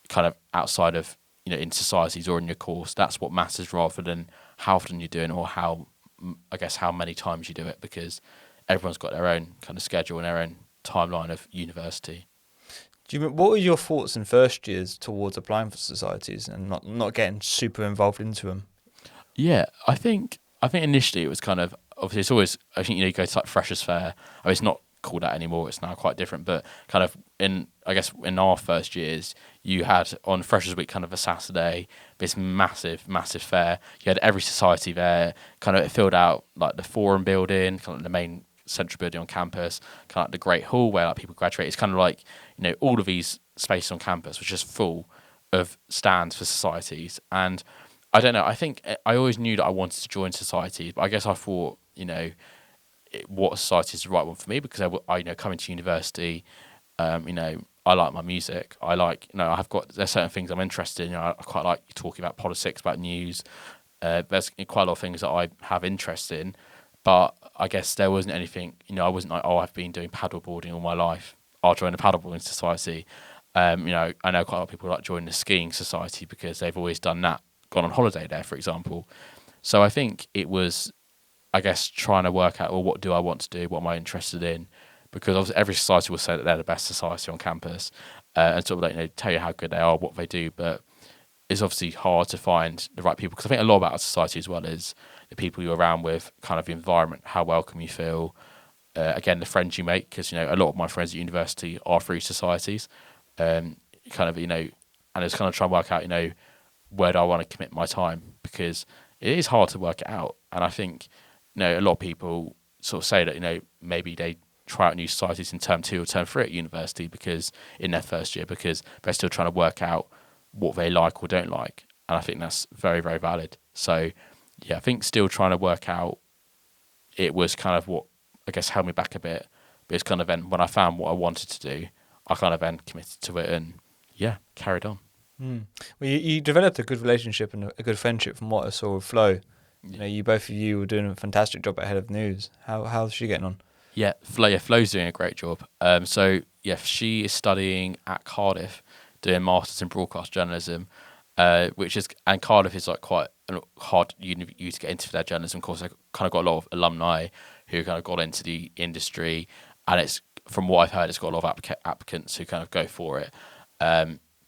kind of outside of, in societies or in your course. That's what matters rather than how often you're doing or how many times you do it, because everyone's got their own kind of schedule and their own timeline of university. What were your thoughts in first years towards applying for societies and not getting super involved into them? Yeah, I think initially it was kind of, obviously it's always, I think, you go to like Freshers' Fair. I mean, it's not called that anymore, it's now quite different, but kind of in our first years, you had on Freshers' Week kind of a Saturday, this massive fair. You had every society there, kind of it filled out like the Forum building, kind of the main central building on campus, kind of like the Great Hall where like people graduate. It's kind of like, all of these spaces on campus were just full of stands for societies. And I don't know, I think I always knew that I wanted to join societies, but I guess I thought, what society is the right one for me, because I coming to university, I like my music. I like, there's certain things I'm interested in. I quite like talking about politics, about news. There's quite a lot of things that I have interest in, but I guess there wasn't anything, I wasn't like, I've been doing paddleboarding all my life, I'll join a paddleboarding society. I know quite a lot of people like joining the skiing society because they've always done that, gone on holiday there, for example. So I think it was, I guess, trying to work out, well, what do I want to do? What am I interested in? Because obviously every society will say that they're the best society on campus, and sort of like, tell you how good they are, what they do. But it's obviously hard to find the right people, because I think a lot about a society as well is the people you're around with, kind of the environment, how welcome you feel. Again, the friends you make, because a lot of my friends at university are through societies. And it's kind of trying to work out, where do I want to commit my time, because it is hard to work it out. And I think, a lot of people sort of say that, maybe they try out new societies in term 2 or term 3 at university, because in their first year, because they're still trying to work out what they like or don't like. And I think that's very, very valid. So, yeah, I think still trying to work out, it was kind of what, I guess, held me back a bit. But it's kind of then, when I found what I wanted to do, I kind of then committed to it and, yeah, carried on. Well, you developed a good relationship and a good friendship from what I saw with Flo. Both of you were doing a fantastic job at Head of News. How's she getting on? Yeah, Flo's doing a great job. She is studying at Cardiff, doing masters in broadcast journalism, and Cardiff is like quite a hard uni to get into for their journalism course. They've kind of got a lot of alumni who kind of got into the industry, and it's, from what I've heard, it's got a lot of applicants who kind of go for it.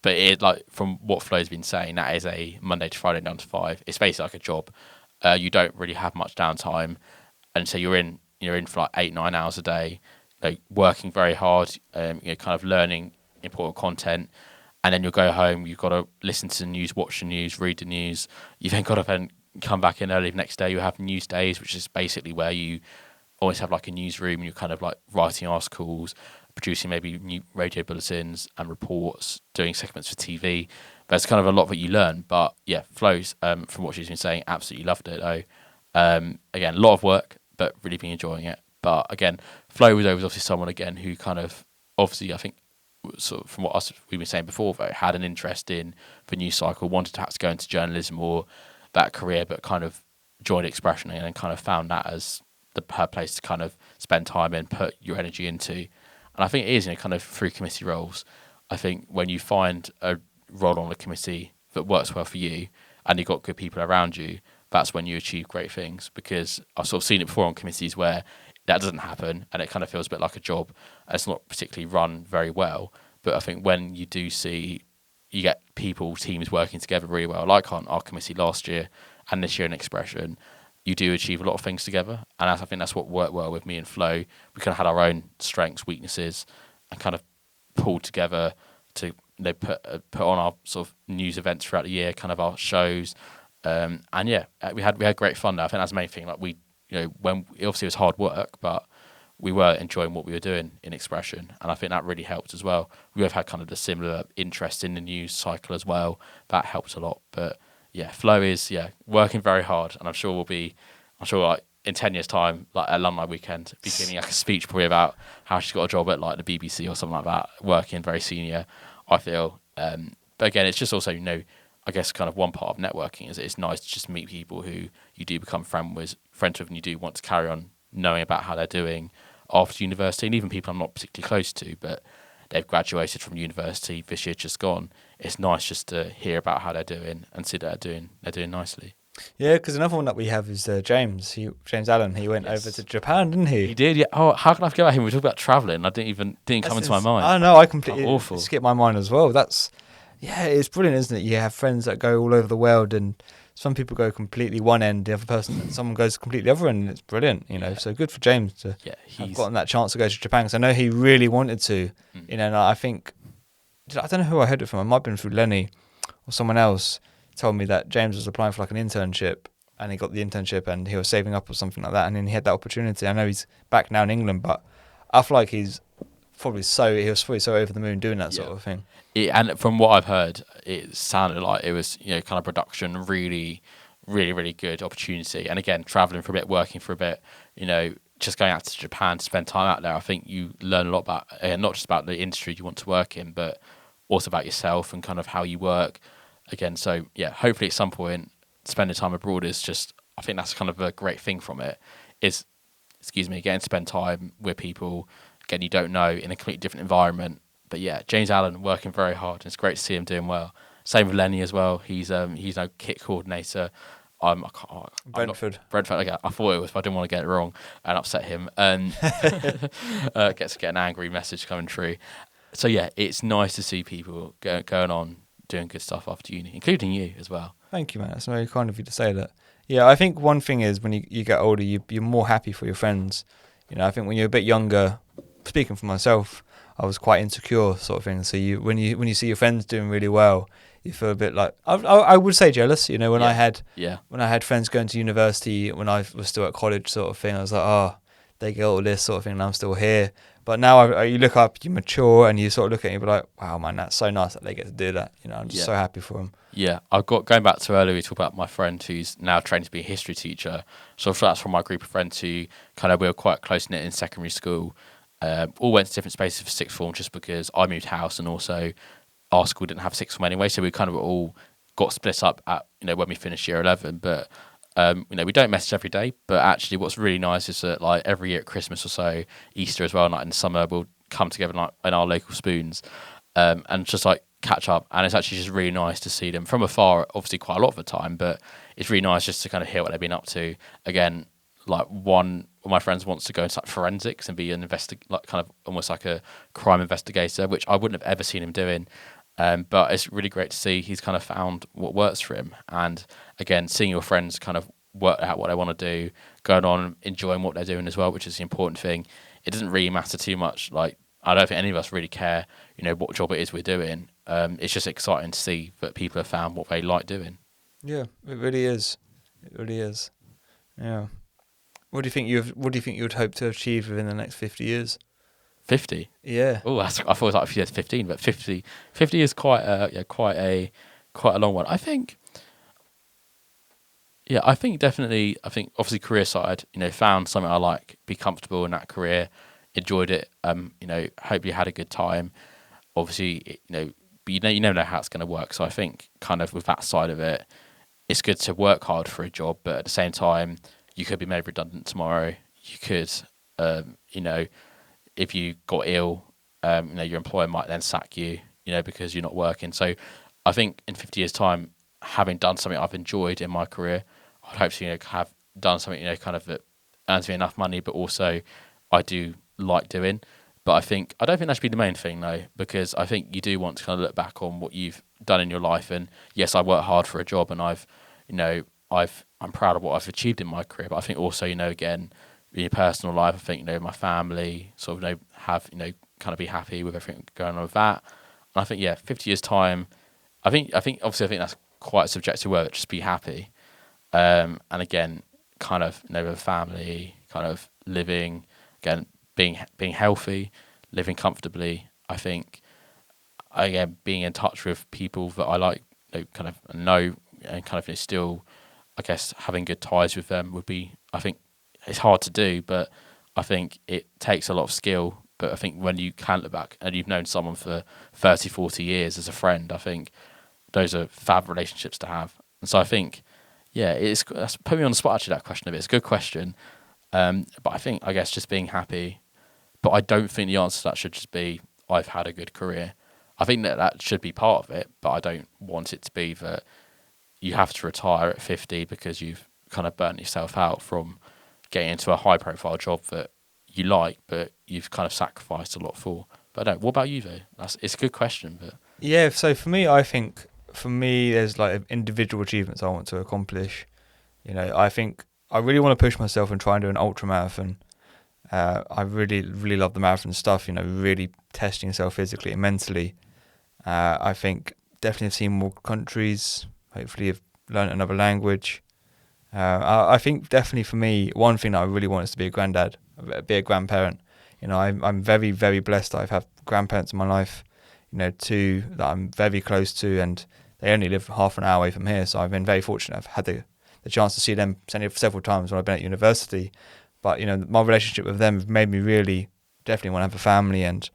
But it, like, from what Flo's been saying, that is a Monday to Friday 9 to 5. It's basically like a job. You don't really have much downtime, and so you're in for like 8-9 hours a day, working very hard, kind of learning important content, and then you'll go home. You've got to listen to the news, watch the news, read the news. You then got to then come back in early the next day. You have news days, which is basically where you always have like a newsroom, and you're kind of like writing articles, producing maybe new radio bulletins and reports, doing segments for TV. There's kind of a lot that you learn. But yeah, Flo's, from what she's been saying, absolutely loved it though. Again, a lot of work, but really been enjoying it. But again, Flo was obviously someone again who kind of, obviously I think, sort of from what we've been saying before, though, had an interest in the news cycle, wanted to perhaps go into journalism or that career, but kind of joined Expression and then kind of found that as her place to kind of spend time and put your energy into. And I think it is, kind of through committee roles. I think when you find a role on a committee that works well for you and you've got good people around you, that's when you achieve great things. Because I've sort of seen it before on committees where that doesn't happen and it kind of feels a bit like a job. It's not particularly run very well. But I think when you do see, you get teams working together really well, like on our committee last year and this year in Expression, you do achieve a lot of things together. And I think that's what worked well with me and Flo. We kind of had our own strengths, weaknesses, and kind of pulled together to put on our sort of news events throughout the year, kind of our shows. And yeah, we had great fun there. I think that's the main thing. Like when obviously it was hard work, but we were enjoying what we were doing in Expression, and I think that really helped as well. We have had kind of the similar interest in the news cycle as well. That helped a lot. But yeah, Flo is working very hard, and I'm sure like in 10 years' time, like at alumni weekend, be giving like a speech probably about how she's got a job at like the BBC or something like that, working very senior, I feel. But again, it's just also, I guess kind of one part of networking is it's nice to just meet people who you do become friends with and you do want to carry on knowing about how they're doing after university, and even people I'm not particularly close to, but they've graduated from university this year just gone. It's nice just to hear about how they're doing and see that they're doing nicely. Yeah, because another one that we have is James Allen. He went over to Japan, didn't he? He did, yeah. Oh, how can I forget about him? We talked about travelling. I didn't come into my mind. I know, I completely awful. Skipped my mind as well. It's brilliant, isn't it? You have friends that go all over the world, and some people go completely one end, the other person, someone goes completely the other end, and it's brilliant, So good for James to have gotten that chance to go to Japan, because I know he really wanted to, and I think, I don't know who I heard it from, it might have been through Lenny or someone else, told me that James was applying for like an internship, and he got the internship, and he was saving up or something like that, and then he had that opportunity. I know he's back now in England, but I feel like he was probably so over the moon doing that sort of thing. And from what I've heard, it sounded like it was, kind of production, really, really, really good opportunity. And again, traveling for a bit, working for a bit, just going out to Japan to spend time out there, I think you learn a lot about, not just about the industry you want to work in, but also about yourself and kind of how you work. Again, so yeah, hopefully at some point, spending time abroad is just, I think that's kind of a great thing from it, is, getting to spend time with people, again, you don't know, in a completely different environment. But yeah, James Allen working very hard, and it's great to see him doing well. Same with Lenny as well. He's no kit coordinator. Brentford. Okay, I thought it was, but I didn't want to get it wrong and upset him. And get an angry message coming through. So yeah, it's nice to see people going on doing good stuff after uni, including you as well. Thank you, man. That's very kind of you to say that. Yeah, I think one thing is when you get older, you're more happy for your friends. I think when you're a bit younger, speaking for myself, I was quite insecure, sort of thing. So when you see your friends doing really well, you feel a bit like I would say jealous. When I had friends going to university when I was still at college, sort of thing. I was like, they get all this sort of thing, and I'm still here. But now you look up, you mature, and you sort of look at it and you're like, wow, man, that's so nice that they get to do that. I'm just so happy for them. Yeah, I've got, going back to earlier, we talked about my friend who's now trained to be a history teacher. So that's from my group of friends who we were quite close-knit in secondary school. All went to different spaces for sixth form just because I moved house, and also our school didn't have sixth form anyway, so we kind of all got split up at when we finished year 11. But we don't message every day, but actually what's really nice is that like every year at Christmas or so, Easter as well, like in the summer, we'll come together like in our local spoons and just like catch up. And it's actually just really nice to see them from afar, obviously quite a lot of the time, but it's really nice just to kind of hear what they've been up to. Again, like one of my friends wants to go into like forensics and be an like kind of almost like a crime investigator, which I wouldn't have ever seen him doing. But it's really great to see he's kind of found what works for him. And again, seeing your friends kind of worked out what they want to do, going on enjoying what they're doing as well, which is the important thing. It doesn't really matter too much. Like, I don't think any of us really care, what job it is we're doing. It's just exciting to see that people have found what they like doing. Yeah, it really is. It really is. Yeah. What do you think you would hope to achieve within the next 50 years? 50. Yeah. Oh, I thought it was like 15, but 50 is quite a long one. I think. Yeah, I think definitely. I think obviously career side, found something I like, be comfortable in that career, enjoyed it. Hope you had a good time. Obviously, but you never know how it's going to work. So I think kind of with that side of it, it's good to work hard for a job, but at the same time, you could be made redundant tomorrow. You could, if you got ill, your employer might then sack you, because you're not working. So I think in 50 years' time, having done something I've enjoyed in my career, I'd hope to, have done something, kind of that earns me enough money, but also I do like doing. But I don't think that should be the main thing though, because I think you do want to kind of look back on what you've done in your life. And yes, I work hard for a job, and I'm proud of what I've achieved in my career. But I think also, again, in your personal life, I think, my family sort of, have, kind of be happy with everything going on with that. And I think, 50 years time, I think obviously I think that's quite a subjective word, just be happy. And again, kind of, with a family, kind of living, again, being healthy, living comfortably. I think, again, being in touch with people that I like, kind of know, and kind of still, I guess, having good ties with them would be, I think, it's hard to do, but I think it takes a lot of skill. But I think when you can look back and you've known someone for 30, 40 years as a friend, I think those are fab relationships to have. And so I think, that's put me on the spot, actually, that question a bit. It's a good question. But I think, I guess, just being happy. But I don't think the answer to that should just be, I've had a good career. I think that should be part of it, but I don't want it to be that you have to retire at 50 because you've kind of burnt yourself out from getting into a high profile job that you like, but you've kind of sacrificed a lot for. But I don't. What about you, though? It's a good question, but Yeah, so I think there's like individual achievements I want to accomplish. I think I really want to push myself and try and do an ultra marathon. I really, really love the marathon stuff, really testing yourself physically and mentally. I think definitely have seen more countries, hopefully have learned another language. I think definitely for me, one thing that I really want is to be a granddad, be a grandparent. I'm very, very blessed that I've had grandparents in my life, two that I'm very close to, and they only live half an hour away from here. So I've been very fortunate. I've had the chance to see them several times when I've been at university. But, my relationship with them have made me really definitely want to have a family and,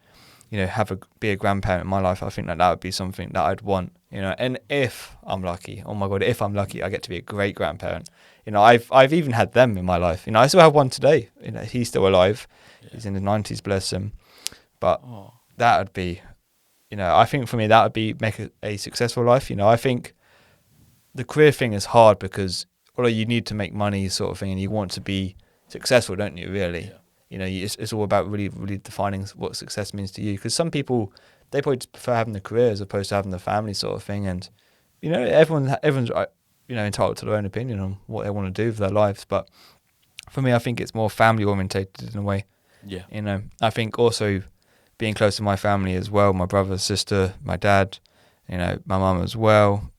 be a grandparent in my life. I think that would be something that I'd want, and if I'm lucky, oh my God, if I'm lucky, I get to be a great grandparent. I've even had them in my life. I still have one today. He's still alive. Yeah. He's in his 90s, bless him. But that would be, I think for me, that would be make a successful life. I think the career thing is hard because although you need to make money sort of thing and you want to be successful, don't you, really? Yeah. It's all about really, really defining what success means to you. Because some people, they probably just prefer having the career as opposed to having the family sort of thing. And, everyone's entitled to their own opinion on what they want to do with their lives. But for me, I think it's more family orientated in a way. Yeah. I think also being close to my family as well, my brother, sister, my dad, my mum as well,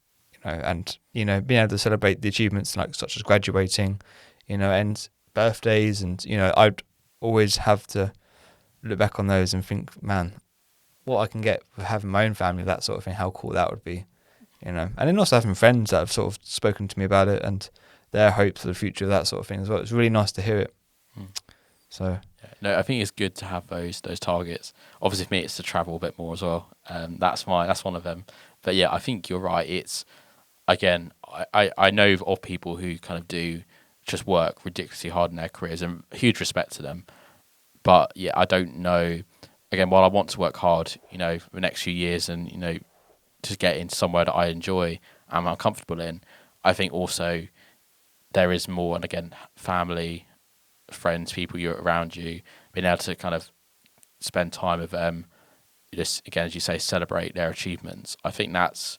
and, being able to celebrate the achievements such as graduating, and birthdays, and I'd always have to look back on those and think, man, what I can get with having my own family, that sort of thing, how cool that would be, and then also having friends that have sort of spoken to me about it and their hopes for the future, that sort of thing as well. It's really nice to hear it. So no, I think it's good to have those targets. Obviously for me it's to travel a bit more as well. That's one of them. But yeah, I think you're right. It's, again, I know of people who kind of do just work ridiculously hard in their careers, and huge respect to them. But yeah, I don't know. Again, while I want to work hard, for the next few years, and to get into somewhere that I enjoy and I'm comfortable in, I think also there is more. And again, family, friends, people you're around you, being able to kind of spend time with them, just again, as you say, celebrate their achievements. I think that's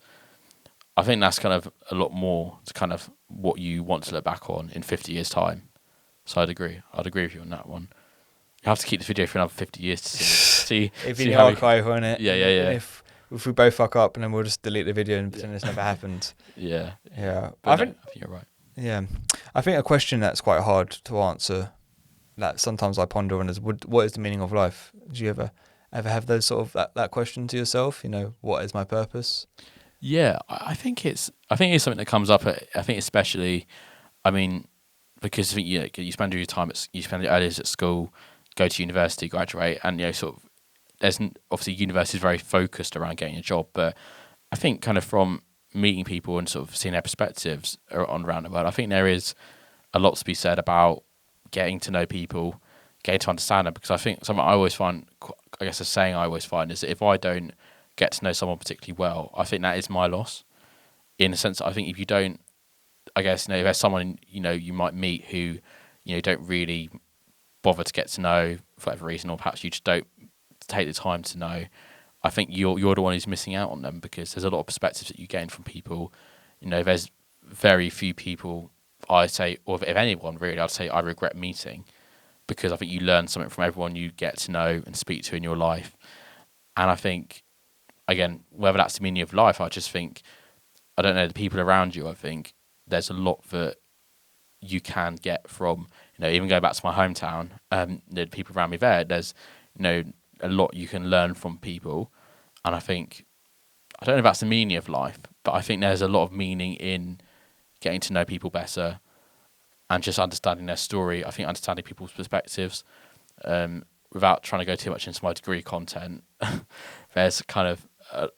kind of a lot more to kind of what you want to look back on in 50 years' time. So I'd agree with you on that one. You have to keep this video for another 50 years to see If see you how archive on it, Yeah. and if we both fuck up, and then we'll just delete the video and pretend it's never happened. Yeah. Yeah, I think you're right. Yeah, I think a question that's quite hard to answer, that sometimes I ponder on, is what is the meaning of life? Do you ever have those sort of that question to yourself? What is my purpose? Yeah, I think it's something that comes up. I think especially, I mean, because I think you spend your time you spend your early years at school, go to university, graduate, and sort of obviously university is very focused around getting a job, but I think kind of from meeting people and sort of seeing their perspectives around the world, I think there is a lot to be said about getting to know people, getting to understand them. Because I think something I always find, I guess a saying I always find is that if I don't get to know someone particularly well, I think that is my loss. In a sense, I think if you don't, I guess if there's someone you might meet who don't really bother to get to know for whatever reason, or perhaps you just don't take the time to know, I think you're the one who's missing out on them, because there's a lot of perspectives that you gain from people. There's very few people, I say, or if anyone really, I'd say I regret meeting, because I think you learn something from everyone you get to know and speak to in your life. And I think, again, whether that's the meaning of life, I just think, I don't know, the people around you, I think there's a lot that you can get from, even going back to my hometown, the people around me there's, a lot you can learn from people. And I think, I don't know if that's the meaning of life, but I think there's a lot of meaning in getting to know people better and just understanding their story. I think understanding people's perspectives, without trying to go too much into my degree content, there's kind of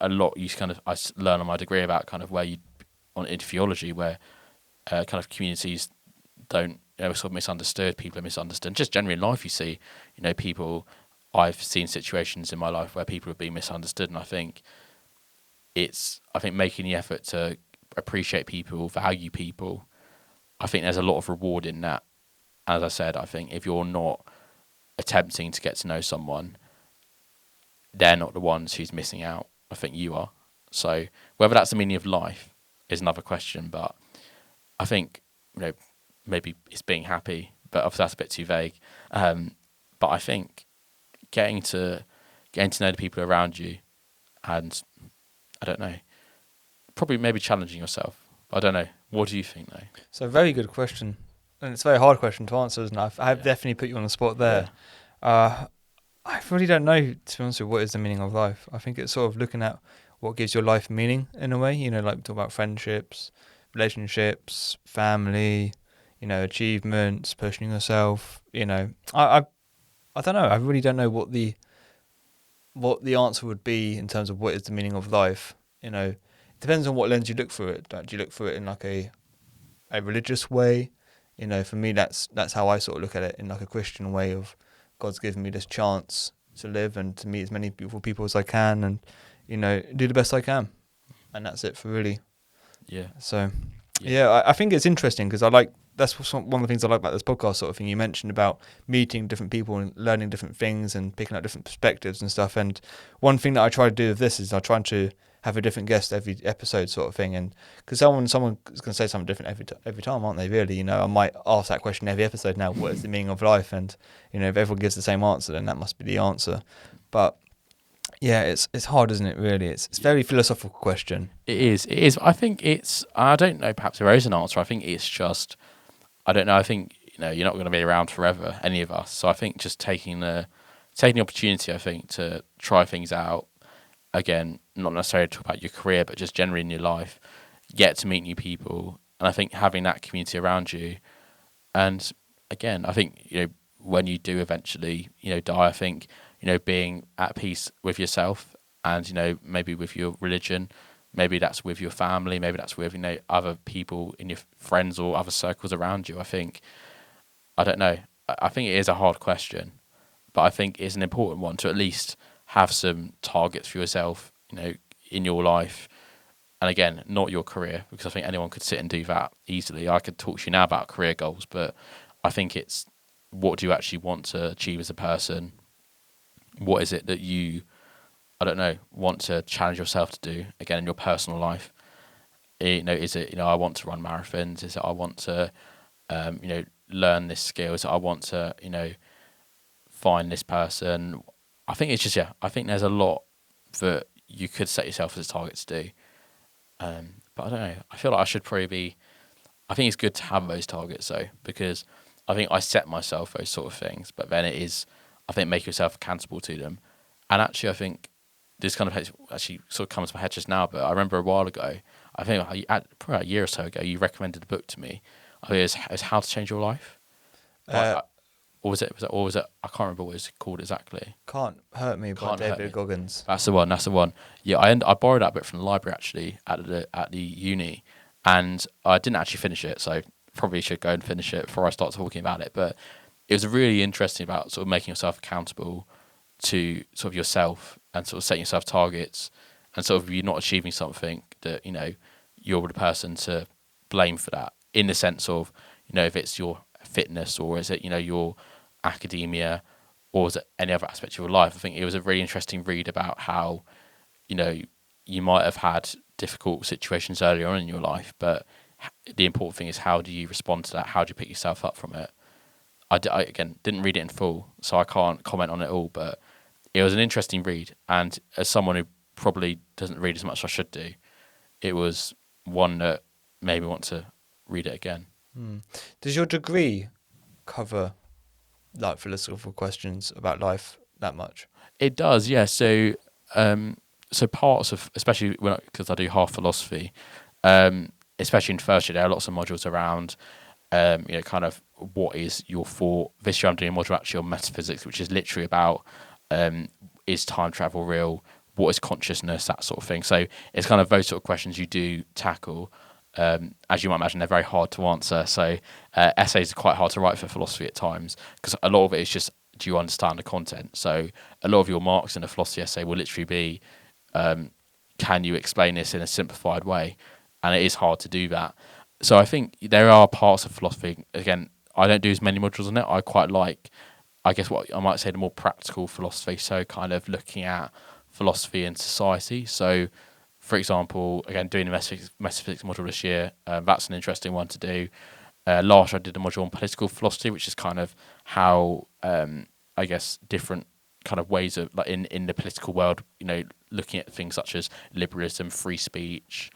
a lot I learn on my degree about kind of where in theology, where kind of communities don't, sort of misunderstood, people are misunderstood. Just generally in life, you see, people, I've seen situations in my life where people have been misunderstood, and I think making the effort to appreciate people, value people, I think there's a lot of reward in that. As I said, I think if you're not attempting to get to know someone, they're not the ones who's missing out. I think you are. So whether that's the meaning of life is another question, but I think, maybe it's being happy, but obviously that's a bit too vague. But I think getting to know the people around you, and I don't know, probably maybe challenging yourself. I don't know. What do you think, though? It's a very good question, and it's a very hard question to answer, isn't it? I've definitely put you on the spot there. Yeah. I really don't know, to be honest with you, what is the meaning of life. I think it's sort of looking at what gives your life meaning in a way. Like we talk about friendships, relationships, family, achievements, pushing yourself. I don't know. I really don't know what the answer would be in terms of what is the meaning of life. It depends on what lens you look through it. Do you look through it in like a religious way? For me, that's how I sort of look at it, in like a Christian way of God's given me this chance to live and to meet as many beautiful people as I can, and do the best I can, and that's it for really. Yeah. So, I think it's interesting because that's one of the things I like about this podcast sort of thing. You mentioned about meeting different people and learning different things and picking up different perspectives and stuff. And one thing that I try to do with this is I try to have a different guest every episode sort of thing. And because someone's going to say something different every time, aren't they, really? I might ask that question every episode now, what is the meaning of life? And, if everyone gives the same answer, then that must be the answer. But yeah, it's hard, isn't it, really? It's a very philosophical question. It is. I think I don't know, perhaps there is an answer. I think it's just, I don't know. I think, you're not going to be around forever, any of us. So I think just taking the opportunity, I think, to try things out. Again, not necessarily talk about your career, but just generally in your life, get to meet new people. And I think having that community around you. And again, I think, when you do eventually, die, I think, being at peace with yourself and, maybe with your religion, maybe that's with your family, maybe that's with, other people in your friends or other circles around you. I think, I don't know. I think it is a hard question, but I think it's an important one to at least have some targets for yourself, in your life. And again, not your career, because I think anyone could sit and do that easily. I could talk to you now about career goals, but I think it's, what do you actually want to achieve as a person? What is it that you, I don't know, want to challenge yourself to do, again, in your personal life? Is it, I want to run marathons? Is it I want to, learn this skill? Is it I want to, find this person? I think it's just, yeah, I think there's a lot that you could set yourself as a target to do. But I don't know. I feel like I should probably be. I think it's good to have those targets though, because I think I set myself those sort of things. But then it is, I think, make yourself accountable to them. And actually, I think this kind of actually sort of comes to my head just now. But I remember a while ago, I think probably a year or so ago, you recommended a book to me. I think it's How to Change Your Life. Uh, Or was it? I can't remember what it's called exactly. Can't Hurt Me by Can't Hurt David Me. Goggins. That's the one. That's the one. Yeah, I borrowed that book from the library actually at the uni, and I didn't actually finish it. So probably should go and finish it before I start talking about it. But it was really interesting about sort of making yourself accountable to sort of yourself and sort of setting yourself targets, and sort of you not achieving something that you're the person to blame for that, in the sense of if it's your fitness, or is it your academia, or is it any other aspect of your life. I think it was a really interesting read about how you might have had difficult situations earlier on in your life, but the important thing is how do you respond to that? How do you pick yourself up from it? I again didn't read it in full, so I can't comment on it all, but it was an interesting read, and as someone who probably doesn't read as much as I should do, it was one that made me want to read it again. Does your degree cover like philosophical questions about life that much? It does, yeah. So parts of, especially because I do half philosophy, especially in first year, there are lots of modules around, kind of what is your thought. This year I'm doing a module actually on metaphysics, which is literally about is time travel real? What is consciousness? That sort of thing. So it's kind of those sort of questions you do tackle. As you might imagine, they're very hard to answer. So essays are quite hard to write for philosophy at times, because a lot of it is just, do you understand the content? So a lot of your marks in a philosophy essay will literally be, can you explain this in a simplified way? And it is hard to do that. So I think there are parts of philosophy, again, I don't do as many modules on it. I quite like, I guess what I might say, the more practical philosophy. So kind of looking at philosophy and society. So for example, again, doing the metaphysics module this year, that's an interesting one to do. Last year I did a module on political philosophy, which is kind of how, I guess, different kind of ways of, like in the political world, looking at things such as liberalism, free speech,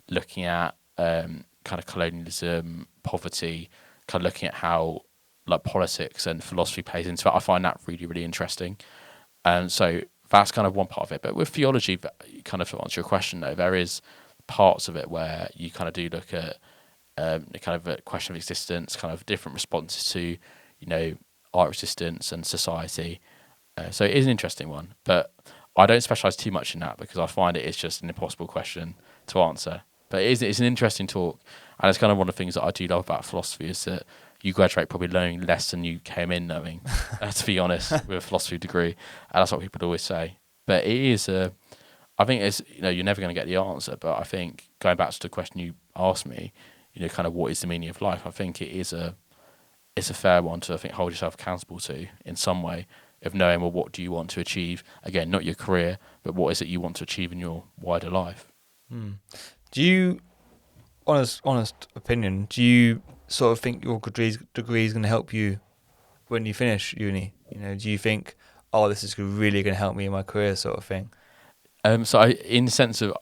looking at kind of colonialism, poverty, kind of looking at how like politics and philosophy plays into it. I find that really, really interesting. And so that's kind of one part of it. But with theology, kind of to answer your question though, there is parts of it where you kind of do look at kind of a question of existence, kind of different responses to, our existence and society. So it is an interesting one, but I don't specialise too much in that because I find it is just an impossible question to answer. But it's an interesting talk, and it's kind of one of the things that I do love about philosophy is that you graduate probably learning less than you came in knowing, to be honest, with a philosophy degree. And that's what people always say. But it is, I think it's, you're never going to get the answer. But I think going back to the question you asked me, kind of what is the meaning of life? I think it's a fair one to, I think, hold yourself accountable to in some way, of knowing, well, what do you want to achieve? Again, not your career, but what is it you want to achieve in your wider life? Do you, honest opinion, do you sort of think your degree is going to help you when you finish uni? Do you think, oh, this is really going to help me in my career, sort of thing? So in the sense of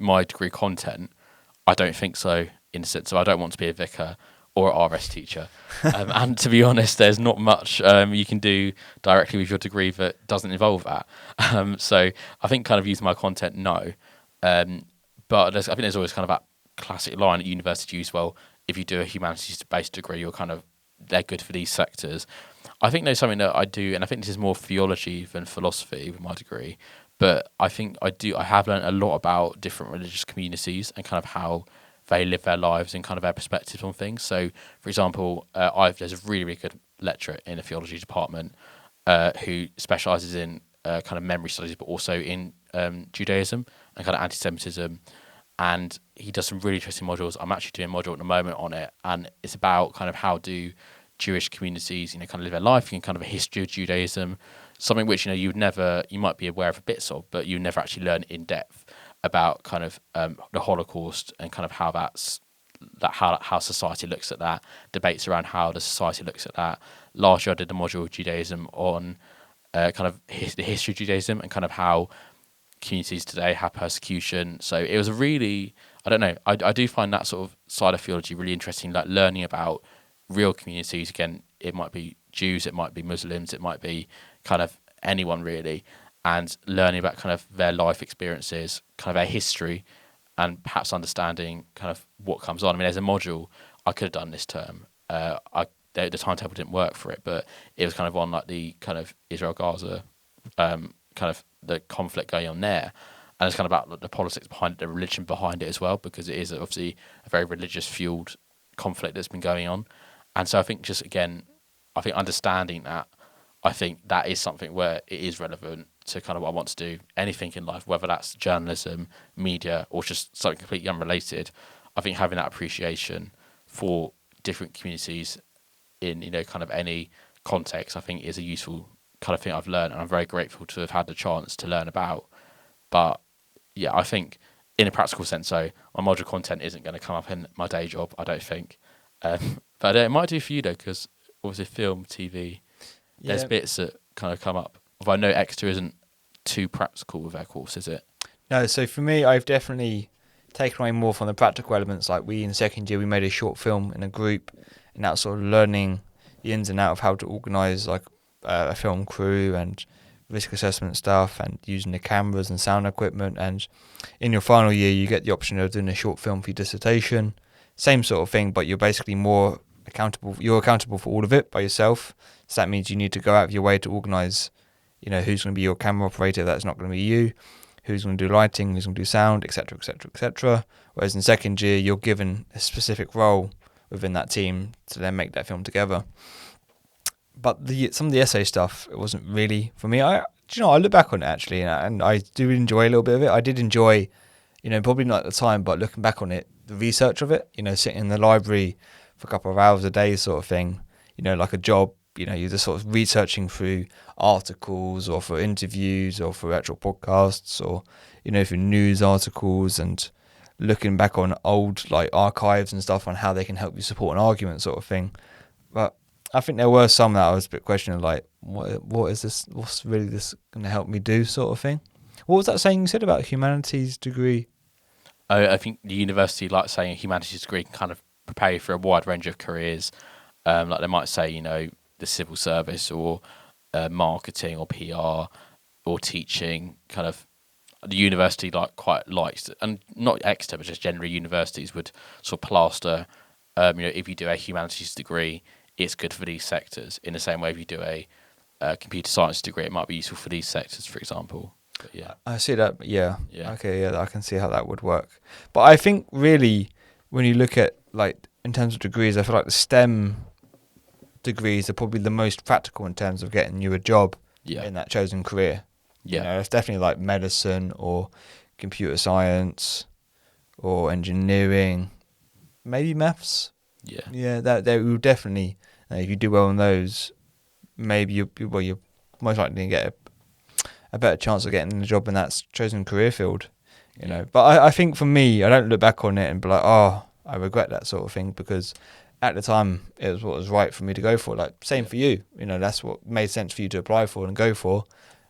my degree content, I don't think so. In the sense of I don't want to be a vicar or an RS teacher, and to be honest, there's not much you can do directly with your degree that doesn't involve that. So I think kind of using my content, no. But I think there's always kind of that classic line at university use. Well, if you do a humanities-based degree, they're good for these sectors. I think there's something that I do, and I think this is more theology than philosophy with my degree. But I think I have learned a lot about different religious communities and kind of how they live their lives and kind of their perspectives on things. So, for example, there's a really, really good lecturer in the theology department who specialises in kind of memory studies, but also in Judaism and kind of anti-Semitism. And he does some really interesting modules. I'm actually doing a module at the moment on it, and it's about kind of how do Jewish communities, kind of live their life, and kind of a history of Judaism, something which you might be aware of bits of, but you never actually learn in depth. about kind of the Holocaust and kind of how how society looks at that, debates around how the society looks at that. Last year I did a module of Judaism on kind of the history of Judaism and kind of how communities today have persecution. So it was a really, I don't know, I do find that sort of side of theology really interesting, like learning about real communities. Again, it might be Jews, it might be Muslims, it might be kind of anyone really, and learning about kind of their life experiences, kind of their history, and perhaps understanding kind of what comes on. I mean, there's a module I could have done this term. The timetable didn't work for it, but it was kind of on like the kind of Israel-Gaza kind of the conflict going on there, and it's kind of about the politics behind it, the religion behind it as well, because it is obviously a very religious fueled conflict that's been going on. And so I think just again, I think understanding that, I think that is something where it is relevant to kind of what I want to do, anything in life, whether that's journalism, media, or just something completely unrelated. I think having that appreciation for different communities in, you know, kind of any context, I think is a useful kind of thing I've learned, and I'm very grateful to have had the chance to learn about. But yeah, I think in a practical sense, so my module content isn't going to come up in my day job, I don't think. But it might do for you though, because obviously film, TV, there's bits that kind of come up. Although I know Exeter isn't too practical with their course, is it? No, so for me, I've definitely taken away more from the practical elements. Like we in second year, we made a short film in a group, and that sort of learning the ins and out of how to organise like a film crew and risk assessment stuff, and using the cameras and sound equipment. And in your final year, you get the option of doing a short film for your dissertation. Same sort of thing, but you're basically more accountable. You're accountable for all of it by yourself. So that means you need to go out of your way to organise, you know, who's going to be your camera operator. That's not going to be you. Who's going to do lighting, who's going to do sound, etc., etc., etc. Whereas in second year, you're given a specific role within that team to then make that film together. But some of the essay stuff, it wasn't really for me. I look back on it actually, and I do enjoy a little bit of it. I did enjoy, you know, probably not at the time, but looking back on it, the research of it, you know, sitting in the library for a couple of hours a day sort of thing, you know, like a job. You know, you're just sort of researching through articles or for interviews or for actual podcasts or, you know, for news articles, and looking back on old like archives and stuff on how they can help you support an argument sort of thing. But I think there were some that I was a bit questioning, like, what is this? What's really this going to help me do sort of thing? What was that saying you said about humanities degree? I think the university, like saying a humanities degree, can kind of prepare you for a wide range of careers. Like they might say, you know, the civil service or marketing or PR or teaching. Kind of the university like quite likes, and not Exeter, but just generally universities would sort of plaster. You know, if you do a humanities degree, it's good for these sectors. In the same way, if you do a computer science degree, it might be useful for these sectors, for example. But yeah, I see that. Yeah. Yeah. Okay. Yeah, I can see how that would work. But I think really, when you look at like in terms of degrees, I feel like the STEM degrees are probably the most practical in terms of getting you a job in that chosen career. Yeah. You know, it's definitely like medicine or computer science or engineering, maybe maths. Yeah. Yeah, that they will definitely. If you do well on those, maybe you're most likely to get a better chance of getting a job in that chosen career field. You know, but I think for me, I don't look back on it and be like, oh, I regret that sort of thing, because at the time it was what was right for me to go for. Like same for you, you know, that's what made sense for you to apply for and go for.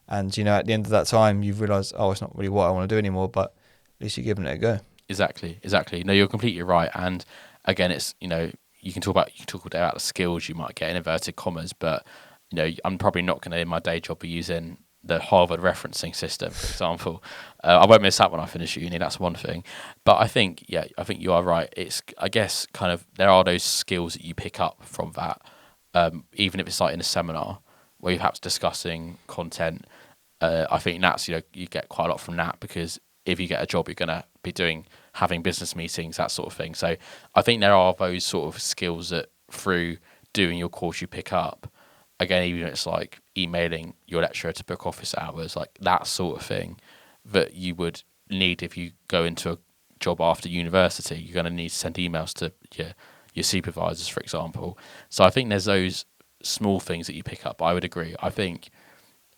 And you know, at the end of that time, you've realised, oh, it's not really what I want to do anymore. But at least you're giving it a go. Exactly. No, you're completely right. And again, it's, you know, you can talk all day about the skills you might get in inverted commas, but you know, I'm probably not going to in my day job be using the Harvard referencing system, for example. I won't miss that when I finish uni. That's one thing. But I think you are right. It's, I guess, kind of there are those skills that you pick up from that, even if it's like in a seminar where you're perhaps discussing content. I think that's, you know, you get quite a lot from that, because if you get a job, you're going to be having business meetings, that sort of thing. So I think there are those sort of skills that through doing your course you pick up. Again, even if it's like emailing your lecturer to book office hours, like that sort of thing that you would need if you go into a job after university. You're going to need to send emails to your supervisors, for example. So I think there's those small things that you pick up. I would agree. I think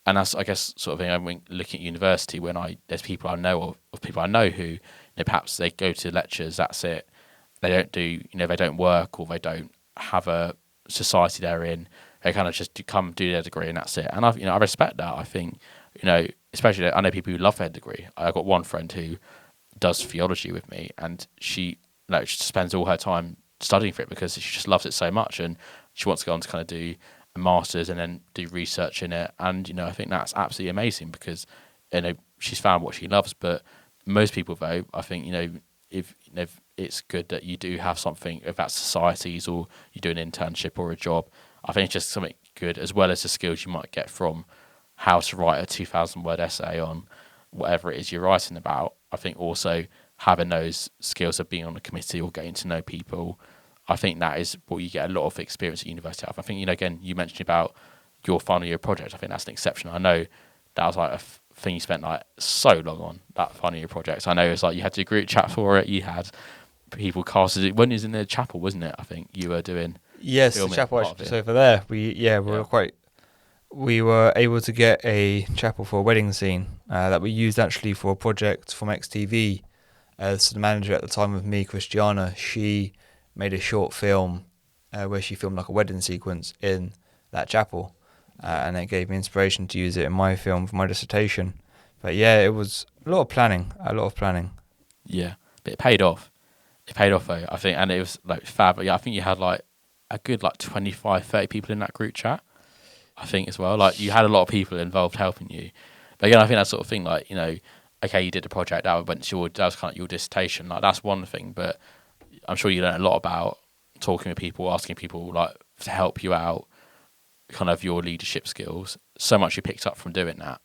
and that's, I guess, sort of thing. I mean, looking at university, when there's people I know of people I know who, perhaps they go to lectures, that's it. They don't do, they don't work, or they don't have a society they're in. They kind of just do their degree and that's it. And I respect that. I think, especially I know people who love their degree. I've got one friend who does theology with me, and she she spends all her time studying for it because she just loves it so much, and she wants to go on to kind of do a master's and then do research in it. And I think that's absolutely amazing because she's found what she loves. But most people, though, I think if it's good that you do have something, if that's societies or you do an internship or a job. I think it's just something good, as well as the skills you might get from how to write a 2,000-word essay on whatever it is you're writing about. I think also having those skills of being on a committee or getting to know people, I think that is what you get a lot of experience at university of. I think, again, you mentioned about your final year project. I think that's an exception. I know that was like a thing you spent like so long on, that final year project. So I know it's like you had to do a group chat for it. You had people casted it when it was in the chapel, wasn't it? I think you were doing. Yes, the chapel actually. So for there, we were able to get a chapel for a wedding scene that we used actually for a project from XTV. So the manager at the time of me, Christiana, she made a short film where she filmed like a wedding sequence in that chapel, and it gave me inspiration to use it in my film for my dissertation. But yeah, it was a lot of planning. Yeah, but it paid off. It paid off though, I think, and it was like fab. Yeah, I think you had like a good 25, 30 people in that group chat, I think, as well. Like you had a lot of people involved helping you. But again, I think that sort of thing, like, okay, you did the project, that was kind of your dissertation. Like that's one thing, but I'm sure you learn a lot about talking with people, asking people like to help you out, kind of your leadership skills. So much you picked up from doing that,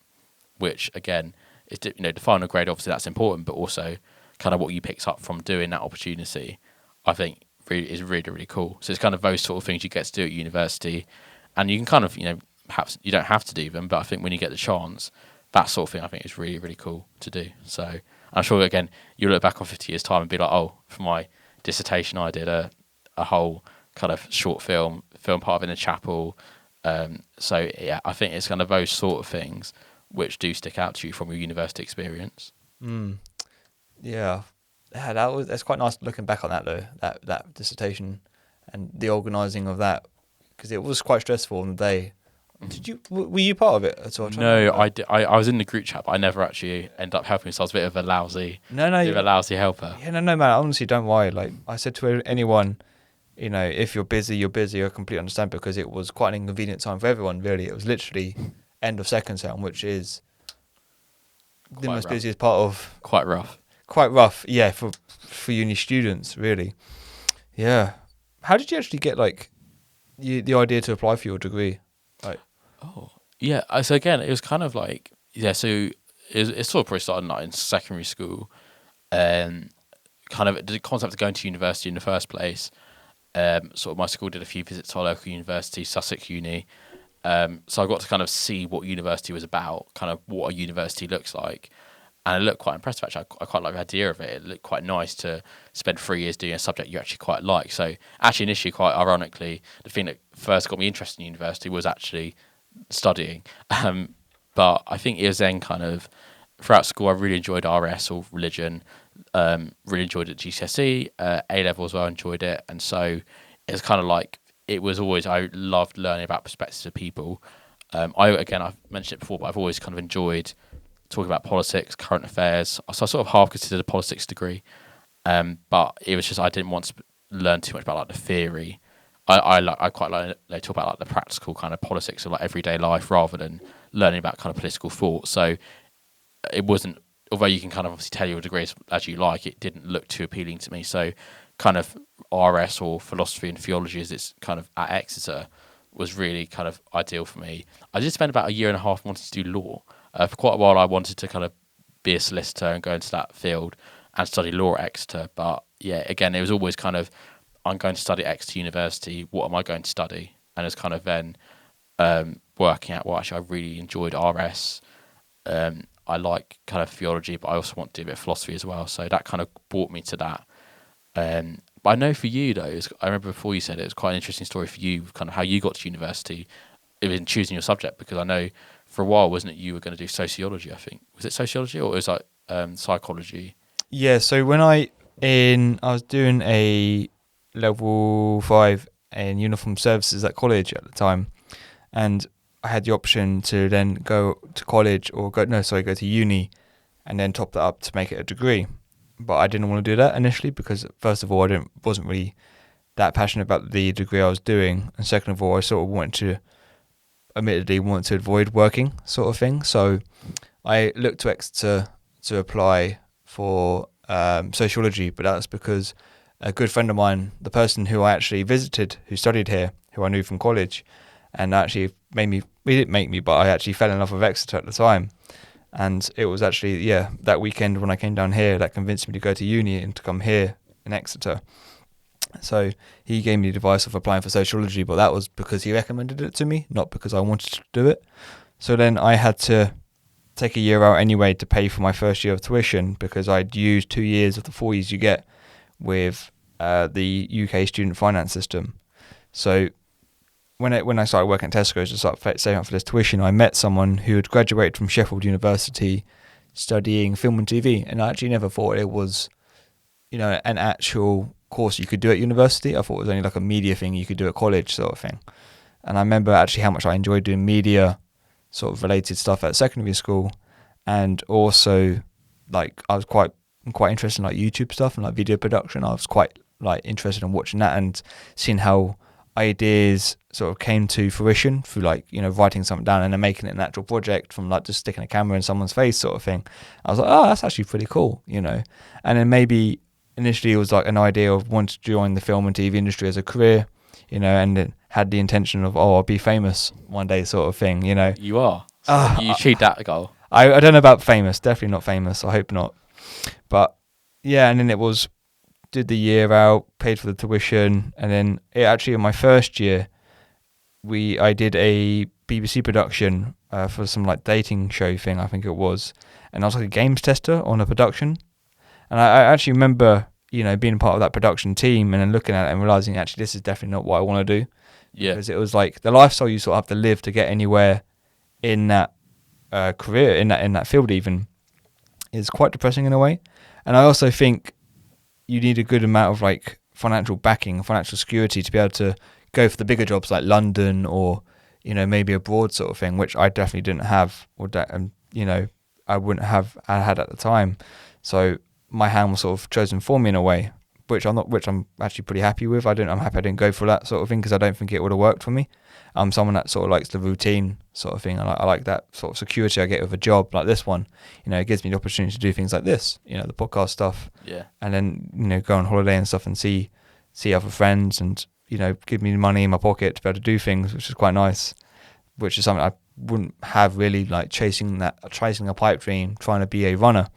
which again is the final grade. Obviously, that's important, but also kind of what you picked up from doing that opportunity, I think is really, really cool. So it's kind of those sort of things you get to do at university, and you can kind of perhaps you don't have to do them, but I think when you get the chance, that sort of thing I think is really, really cool to do. So I'm sure again you look back on 50 years time and be like, oh, for my dissertation I did a whole kind of short film part of in a chapel. So yeah, I think it's kind of those sort of things which do stick out to you from your university experience. Yeah, that's quite nice looking back on that though, that dissertation and the organising of that, because it was quite stressful on the day. Were you part of it at all? No, I was in the group chat, but I never actually ended up helping. So I was a bit of a lousy helper. Yeah, no, man. Honestly, don't worry. Like I said to anyone, if you're busy, you're busy. I completely understand, because it was quite an inconvenient time for everyone. Really, it was literally end of second term, which is the most busiest part of. Quite rough. Quite rough, yeah, for uni students, really. Yeah. How did you actually get the idea to apply for your degree? So again, it was kind of like So it sort of probably started in secondary school, and kind of the concept of going to university in the first place. Sort of my school did a few visits to our local university, Sussex Uni. So I got to kind of see what university was about, kind of what a university looks like. And it looked quite impressive, actually. I quite like the idea of it. It looked quite nice to spend 3 years doing a subject you actually quite like. So actually, initially, quite ironically, the thing that first got me interested in university was actually studying. But I think it was then kind of, throughout school, I really enjoyed RS or religion, really enjoyed it at GCSE, A-level as well, enjoyed it. And so it was kind of like, I loved learning about perspectives of people. I've mentioned it before, but I've always kind of enjoyed talking about politics, current affairs. So I sort of half considered a politics degree, but it was just I didn't want to learn too much about the theory. I quite like they talk about the practical kind of politics of everyday life rather than learning about kind of political thought. So it wasn't, although you can kind of obviously tell your degree as you like, it didn't look too appealing to me. So kind of RS or philosophy and theology as it's kind of at Exeter was really kind of ideal for me. I did spend about a year and a half wanting to do law. For quite a while, I wanted to kind of be a solicitor and go into that field and study law at Exeter. But yeah, again, it was always kind of, I'm going to study at Exeter University. What am I going to study? And it's kind of then working out, well, actually, I really enjoyed RS. I like kind of theology, but I also want to do a bit of philosophy as well. So that kind of brought me to that. But I know for you, though, I remember before you said it was quite an interesting story for you, kind of how you got to university in choosing your subject, because I know for a while, wasn't it? You were going to do sociology, I think. Was it sociology or was it like psychology? Yeah, so when I was doing a level 5 in uniform services at college at the time, and I had the option to then go to college or go to uni and then top that up to make it a degree. But I didn't want to do that initially because first of all wasn't really that passionate about the degree I was doing, and second of all I sort of admittedly wanted to avoid working sort of thing. So I looked to Exeter to apply for sociology, but that's because a good friend of mine, the person who I actually visited, who studied here, who I knew from college, and actually he didn't make me, but I actually fell in love with Exeter at the time. And it was actually, yeah, that weekend when I came down here that convinced me to go to uni and to come here in Exeter. So he gave me the advice of applying for sociology, but that was because he recommended it to me, not because I wanted to do it. So then I had to take a year out anyway to pay for my first year of tuition because I'd used 2 years of the 4 years you get with the UK student finance system. So when I started working at Tesco's to start saving up for this tuition, I met someone who had graduated from Sheffield University studying film and TV, and I actually never thought it was, an actual course you could do at university. I thought it was only like a media thing you could do at college sort of thing. And I remember actually how much I enjoyed doing media sort of related stuff at secondary school, and also like I'm quite interested in like YouTube stuff and like video production. I was quite like interested in watching that and seeing how ideas sort of came to fruition through like writing something down and then making it an actual project from like just sticking a camera in someone's face sort of thing. I was like, oh, that's actually pretty cool, and then maybe initially it was like an idea of wanting to join the film and TV industry as a career, and it had the intention of, I'll be famous one day sort of thing, You are. So you achieved that goal. I don't know about famous, definitely not famous, I hope not. But yeah, and then it was, did the year out, paid for the tuition, and then in my first year, I did a BBC production for some like dating show thing, I think it was, and I was like a games tester on a production, and I actually remember being part of that production team and then looking at it and realizing actually this is definitely not what I want to do. Yeah, because it was like the lifestyle you sort of have to live to get anywhere in that career in that field even is quite depressing in a way, and I also think you need a good amount of like financial backing, financial security to be able to go for the bigger jobs like London or maybe abroad sort of thing, which I definitely didn't have, or that I wouldn't have had at the time. So my hand was sort of chosen for me in a way, which I'm actually pretty happy with. I'm happy I didn't go for that sort of thing because I don't think it would have worked for me. I'm someone that sort of likes the routine sort of thing. I like that sort of security I get with a job like this one. It gives me the opportunity to do things like this, the podcast stuff. Yeah. And then, go on holiday and stuff and see other friends and, give me money in my pocket to be able to do things, which is quite nice, which is something I wouldn't have really like chasing a pipe dream, trying to be a runner.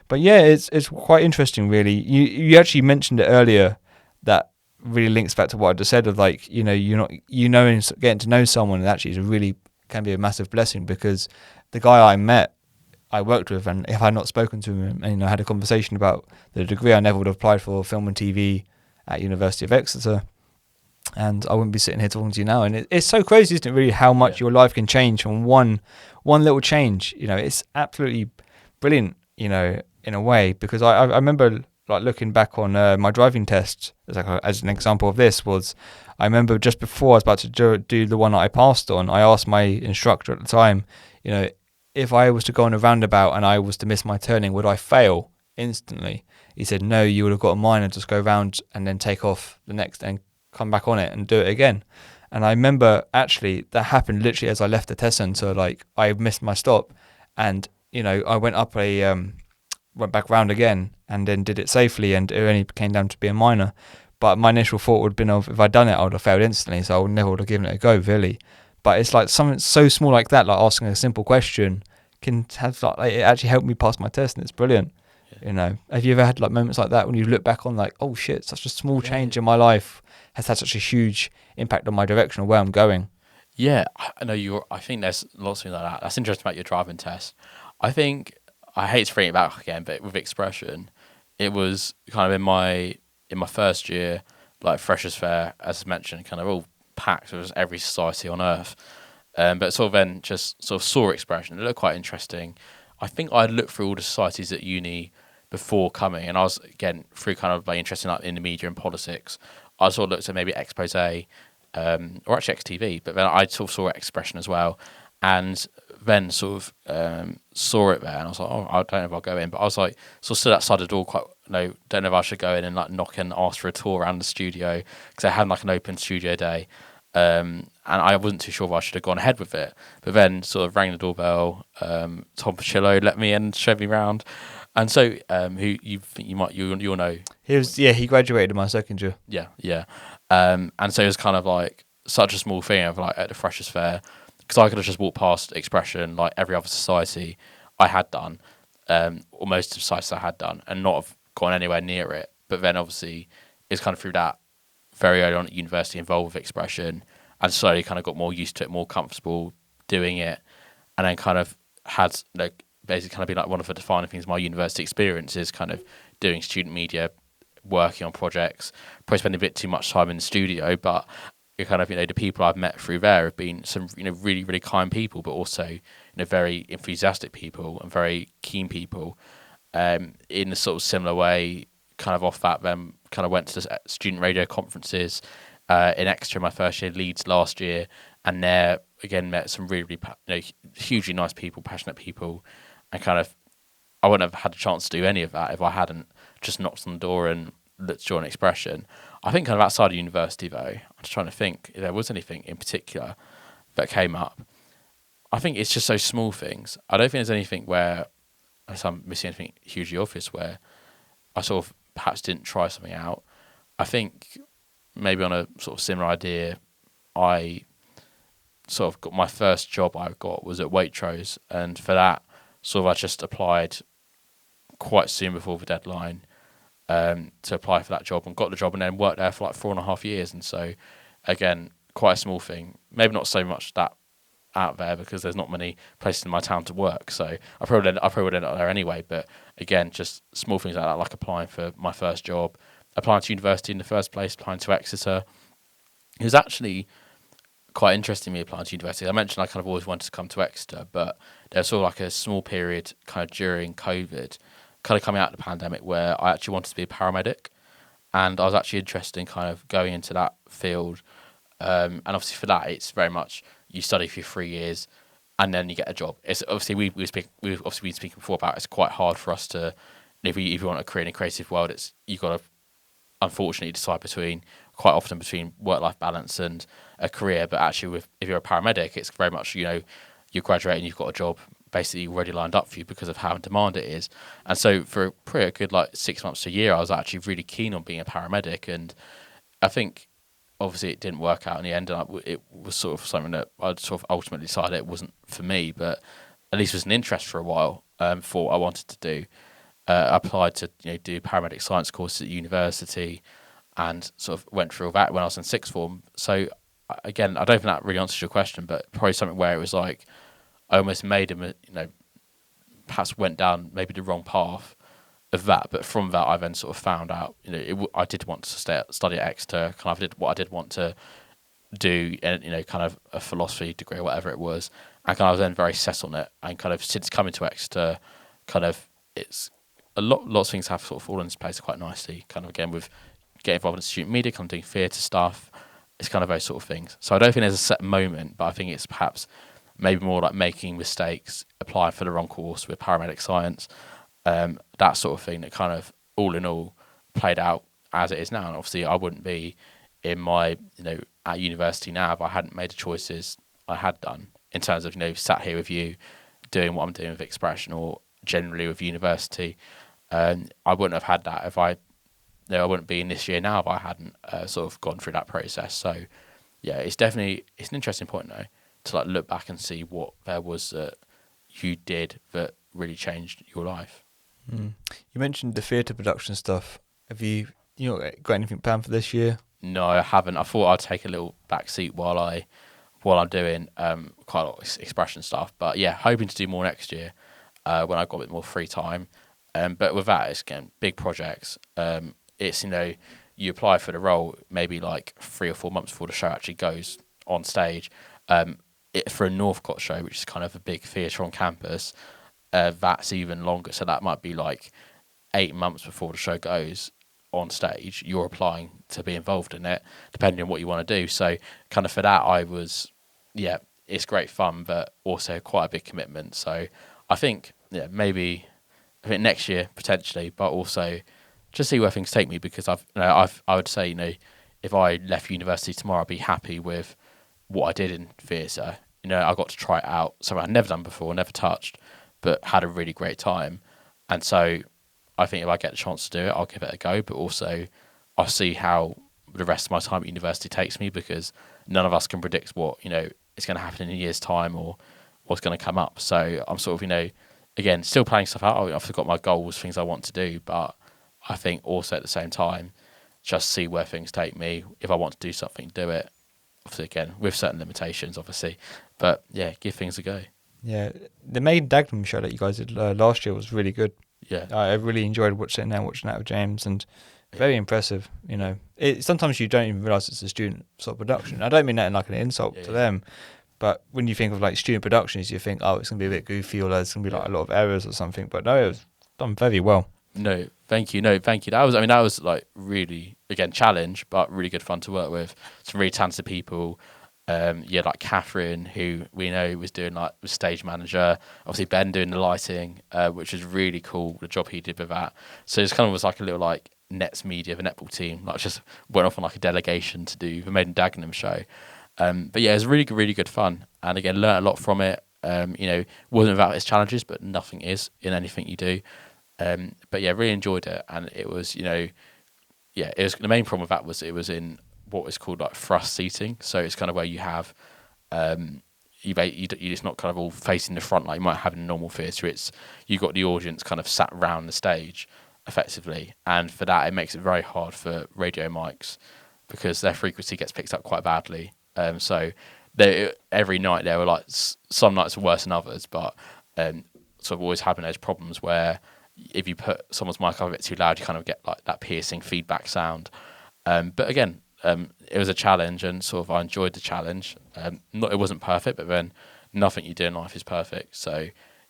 But yeah, it's quite interesting really. You actually mentioned it earlier that really links back to what I just said of like, and getting to know someone actually can be a massive blessing, because the guy I worked with, and if I had not spoken to him and had a conversation about the degree, I never would have applied for film and TV at University of Exeter, and I wouldn't be sitting here talking to you now. And it's so crazy, isn't it, really, how much your life can change from one little change. It's absolutely brilliant, in a way, because I remember like looking back on my driving test as an example of this was, I remember just before I was about to do the one that I passed on, I asked my instructor at the time, if I was to go on a roundabout and I was to miss my turning, would I fail instantly? He said, no, you would have got a mine and just go round and then take off the next and come back on it and do it again. And I remember actually that happened literally as I left the test centre. Like I missed my stop, and I went back round again and then did it safely, and it only came down to be a minor. But my initial thought would have been if I'd done it, I would have failed instantly, so I would never would have given it a go, really. But it's like something so small like that, like asking a simple question, can have like it actually helped me pass my test, and it's brilliant. Yeah. Have you ever had like moments like that when you look back on like, oh shit, such a small change in my life has had such a huge impact on my direction of where I'm going? Yeah, I know I think there's lots of things like that. That's interesting about your driving test. I think I hate to bring it back again, but with expression, it was kind of in my first year, like Freshers' Fair, as mentioned, kind of all packed with every society on earth. But sort of then just sort of saw Expression. It looked quite interesting. I think I looked through all the societies at uni before coming, and I was again through kind of like interested in the media and politics. I sort of looked at maybe Expose, or actually XTV, but then I sort of saw Expression as well, and then sort of saw it there, and I was like, oh, I don't know if I'll go in, but I was like, sort of stood outside the door quite, don't know if I should go in and like knock and ask for a tour around the studio because they had like an open studio day. And I wasn't too sure if I should have gone ahead with it, but then sort of rang the doorbell. Tom Pacillo let me in, showed me around, and so who you think you'll know? He graduated in my second year. Yeah. And so it was kind of like such a small thing of like at the Freshers' Fair, because I could have just walked past Expression like every other society I had done, or most of the societies I had done, and not have gone anywhere near it. But then obviously it's kind of through that very early on at university involved with Expression, and slowly kind of got more used to it, more comfortable doing it, and then kind of had like basically kind of been like one of the defining things of my university experience is kind of doing student media, working on projects, probably spending a bit too much time in the studio, but you kind of the people I've met through there have been some really really kind people, but also very enthusiastic people and very keen people. In a sort of similar way, kind of off that, then kind of went to the student radio conferences in Exeter my first year, Leeds last year, and there again met some really, really hugely nice people, passionate people, and kind of I wouldn't have had a chance to do any of that if I hadn't just knocked on the door and looked to join Expression. I think kind of outside of university though, I'm just trying to think if there was anything in particular that came up. I think it's just those small things. I don't think there's anything where, unless I'm missing anything hugely obvious, where I sort of perhaps didn't try something out. I think maybe on a sort of similar idea, I sort of got my first job I got was at Waitrose, and for that, sort of I just applied quite soon before the deadline to apply for that job, and got the job, and then worked there for like 4.5 years. And so, again, quite a small thing. Maybe not so much that out there because there's not many places in my town to work, so I probably would end up there anyway. But again, just small things like that, like applying for my first job, applying to university in the first place, applying to Exeter. It was actually quite interesting me applying to university. I mentioned I kind of always wanted to come to Exeter, but there was sort of like a small period kind of during COVID, kind of coming out of the pandemic, where I actually wanted to be a paramedic, and I was actually interested in kind of going into that field. And obviously for that, it's very much you study for 3 years and then you get a job. It's obviously we've been speaking before about it's quite hard for us to, if you want a career in a creative world, it's you've got to unfortunately decide quite often between work-life balance and a career. But actually if you're a paramedic, it's very much you graduate and you've got a job basically already lined up for you because of how in demand it is. And so for a pretty good like 6 months to a year, I was actually really keen on being a paramedic, and I think obviously it didn't work out in the end, and it was sort of something that I'd sort of ultimately decided it wasn't for me, but at least it was an interest for a while for what I wanted to do. I applied to do paramedic science courses at university, and sort of went through all that when I was in sixth form. So again, I don't think that really answers your question, but probably something where it was like I almost made him, perhaps went down maybe the wrong path of that, but from that I then sort of found out I did want to study at Exeter, kind of did what I did want to do, and kind of a philosophy degree or whatever it was, and kind of then very set on it, and kind of since coming to Exeter, kind of it's lots of things have sort of fallen into place quite nicely, kind of again with getting involved in student media, kind of doing theatre stuff. It's kind of those sort of things. So I don't think there's a set moment, but I think it's perhaps maybe more like making mistakes, applying for the wrong course with paramedic science, that sort of thing that kind of all in all played out as it is now. And obviously I wouldn't be in my, at university now if I hadn't made the choices I had done in terms of, sat here with you doing what I'm doing with Expression or generally with university. I wouldn't have had that if I wouldn't be in this year now if I hadn't sort of gone through that process. So yeah, it's an interesting point though, to like look back and see what there was that you did that really changed your life. You mentioned the theatre production stuff. Have you got anything planned for this year? No, I haven't. I thought I'd take a little back seat while I'm doing quite a lot of Expression stuff. But yeah, hoping to do more next year when I've got a bit more free time. But with that, it's again big projects. It's you apply for the role maybe like 3 or 4 months before the show actually goes on stage. for a Northcote show, which is kind of a big theatre on campus, that's even longer. So that might be like 8 months before the show goes on stage. You're applying to be involved in it, depending on what you want to do. So kind of for that, it's great fun, but also quite a big commitment. So I think maybe next year potentially, but also just see where things take me, because I would say if I left university tomorrow, I'd be happy with what I did in theatre. I got to try it out, something I'd never done before, never touched, but had a really great time. And so I think if I get the chance to do it, I'll give it a go, but also I'll see how the rest of my time at university takes me, because none of us can predict what, is going to happen in a year's time or what's going to come up. So I'm sort of, again, still planning stuff out. I've got my goals, things I want to do, but I think also at the same time, just see where things take me. If I want to do something, do it. Obviously, again, with certain limitations, obviously. But yeah, give things a go. Yeah, the main Dagenham show that you guys did last year was really good. Yeah, I really enjoyed watching that with James, and very impressive. Sometimes you don't even realise it's a student sort of production. I don't mean that in like an insult to them, but when you think of like student productions, you think, oh, it's gonna be a bit goofy, or there's gonna be like a lot of errors or something. But no, it was done very well. No, thank you. That was like really, again, challenge, but really good fun to work with. Some really talented people. Like Catherine, who we know was doing was stage manager. Obviously Ben doing the lighting, which was really cool. The job he did with that. So it kind of was like a little like Nets Media, the netball team. Like just went off on like a delegation to do the Maiden Dagenham show. But yeah, it was really good fun, and again learned a lot from it. Wasn't without its challenges, but nothing is in anything you do. But yeah, really enjoyed it, and it was it was the main problem with that was it was in what is called like thrust seating. So it's kind of where you have it's not kind of all facing the front like you might have in a normal theatre. It's you've got the audience kind of sat around the stage effectively, and for that it makes it very hard for radio mics because their frequency gets picked up quite badly. So every night there were like some nights were worse than others, but sort of always having those problems where if you put someone's mic up a bit too loud, you kind of get like that piercing feedback sound. But again, it was a challenge, and sort of I enjoyed the challenge. It wasn't perfect, but then nothing you do in life is perfect. So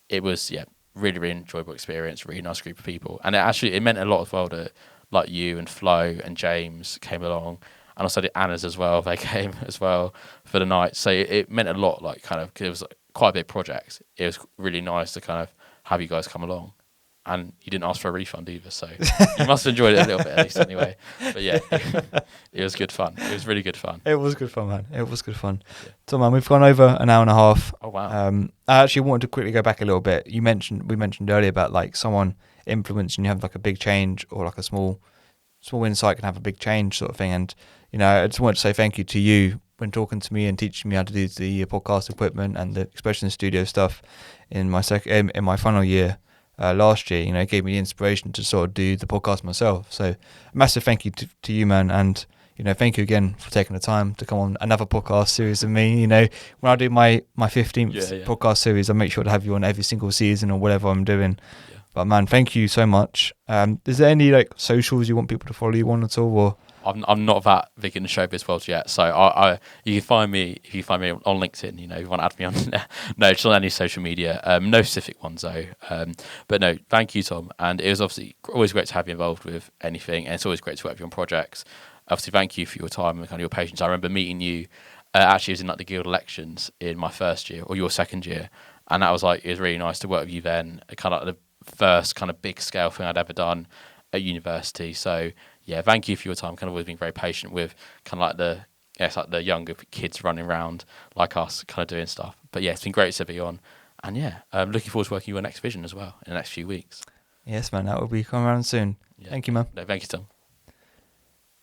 it was really enjoyable experience, really nice group of people, and it meant a lot as well that like you and Flo and James came along, and also the Annas as well. They came as well for the night, so it meant a lot. Like kind of, 'cause it was like quite a big project. It was really nice to kind of have you guys come along. And you didn't ask for a refund either, so you must have enjoyed it a little bit at least anyway. But yeah, it was good fun. It was really good fun. It was good fun, man. It was good fun. Yeah. So, man, we've gone over an hour and a half. Oh, wow. I actually wanted to quickly go back a little bit. We mentioned earlier about like someone influencing you have like a big change, or like a small insight can have a big change sort of thing. And, I just wanted to say thank you to you when talking to me and teaching me how to do the podcast equipment and the expression studio stuff in my final year. Last year, it gave me the inspiration to sort of do the podcast myself. So, a massive thank you to you, man, and thank you again for taking the time to come on another podcast series with me. When I do my 15th podcast series, I make sure to have you on every single season or whatever I'm doing. Yeah. But man, thank you so much. Is there any like socials you want people to follow you on at all, or? I'm not that big in the showbiz world yet, so you can find me if you find me on LinkedIn. If you want to add me on, no, just on any social media. No specific ones though. But no, thank you, Tom. And it was obviously always great to have you involved with anything, and it's always great to work with you on projects. Obviously, thank you for your time and kind of your patience. I remember meeting you. Actually, it was in like the guild elections in my first year or your second year, and that was like it was really nice to work with you then. Kind of like the first kind of big scale thing I'd ever done at university. So. Yeah, thank you for your time. Kind of always being very patient with kind of like the younger kids running around like us, kind of doing stuff. But yeah, it's been great to be on, and yeah, looking forward to working with your next vision as well in the next few weeks. Yes, man, that will be coming around soon. Yeah. Thank you, man. No, thank you, Tom.